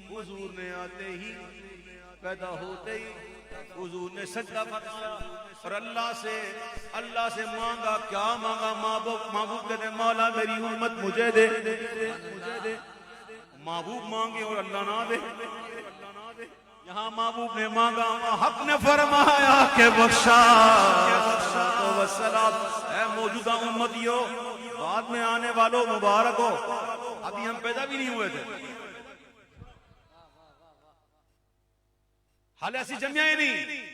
حضور نے آتے ہی پیدا ہوتے ہی حضور نے سجدہ فرمایا اور اللہ سے مانگا کیا مانگا محبوب کہتے مولا میری امت مجھے دے محبوب مانگے اور اللہ نہ دے یہاں محبوب نے مانگا حق نے فرمایا کہ بخشا اے موجودہ امتیوں بعد میں آنے والوں مبارک ہو ابھی ہم پیدا بھی نہیں ہوئے تھے حال ایسی جمعہ ہی نہیں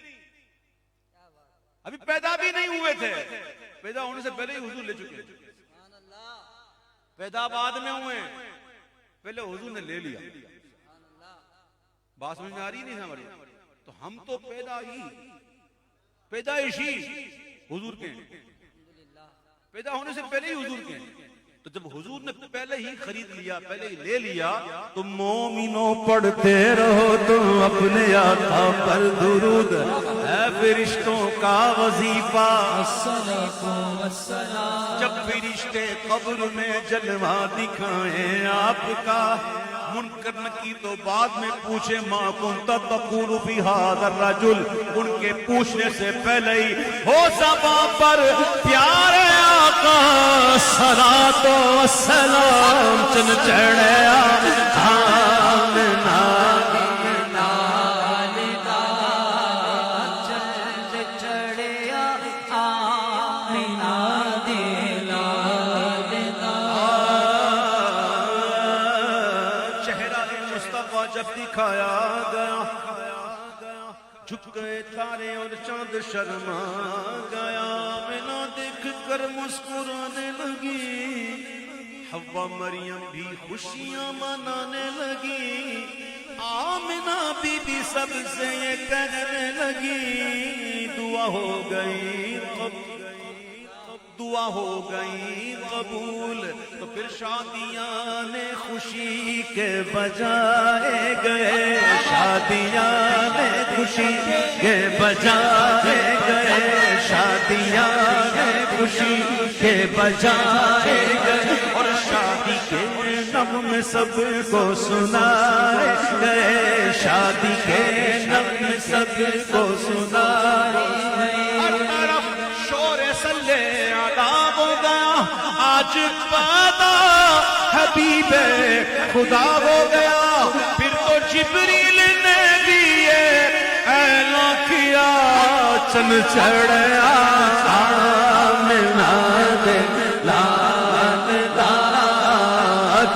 ابھی پیدا بھی نہیں ہوئے تھے پیدا ہونے سے پہلے ہی حضور لے چکے پیدا بعد میں ہوئے پہلے حضور نے لے لیا بات سمجھ میں آ رہی نہیں ہماری تو ہم تو پیدائشی حضور کے ہیں پیدا ہونے سے پہلے ہی حضور کے ہیں تو جب حضور نے پہلے ہی خرید لیا، پہلے ہی لے لیا، تم مومنوں پڑھتے رہو تم اپنے آقا پر درود، ہے فرشتوں کا وظیفہ۔ الصلاة والسلام جب فرشتے قبر میں جلوہ دکھائیں آپ کا، منکر نکیر تو بعد میں پوچھے ما کنت تقول فی ھذا الرجل، ان کے پوچھنے سے پہلے ہی ہو زباں پر پیارے آقا صلاۃ و سلام چن چڑھیا آمنا جب دکھایا گیا، جھک گئے تارے اور چاند شرما گیا، آمنہ دیکھ کر مسکرانے لگی، حوا مریم بھی خوشیاں منانے لگی، آمنہ بی بی سب سے یہ کہنے لگی، دعا ہو گئی دعا ہو گئی قبول۔ تو پھر شادیاں نے خوشی کے بجائے گئے، شادیاں نے خوشی کے بجائے گئے، شادیاں نے خوشی کے بجائے گئے، اور شادی کے نغم سب کو سنائے گئے، شادی کے نغم سب کو سنائے گئے، ہر طرف شور صلی ہو گیا، آج پیدا حبیب خدا ہو گیا۔ پھر تو جبریل نے بھی یہ اعلان کیا، چن چڑھیا آمنہ دے لال دا،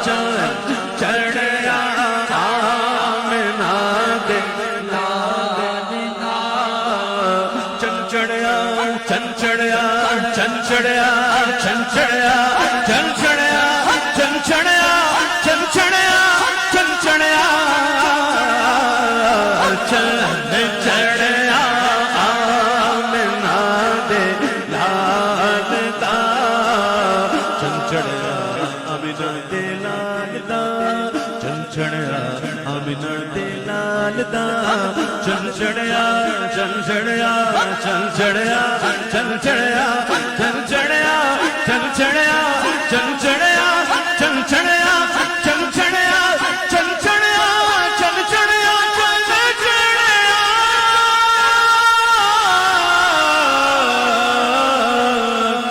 چن چڑھیا آمنہ دے لال دا، چن چڑھیا چن چڑھیا چن چڑھیا چن چڑھیا چن چڑھیا چن چڑھیا چن چڑھیا چن چڑھیا چن چڑھیا آمنہ دے لال دا، چن چڑھیا آمنہ دے لال دا، چن چڑھیا آمنہ دے لال دا، چن چڑھیا چن چڑھیا چن چڑھیا چن چڑھیا چن چڑھیا چن چڑھیا چن چڑھیا چن چڑھیا چن چڑھیا چن چڑھیا چن چڑھیا چن چڑھیا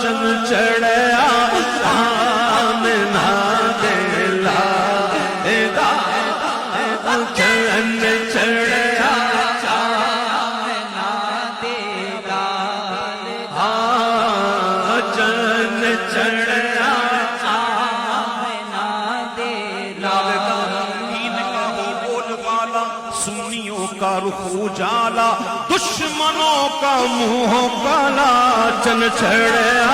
چن چڑھیا آمنہ دے لال دا، چن چڑھیا کا رخ اجالا، دشمنوں کا منہ کالا، چن چڑھیا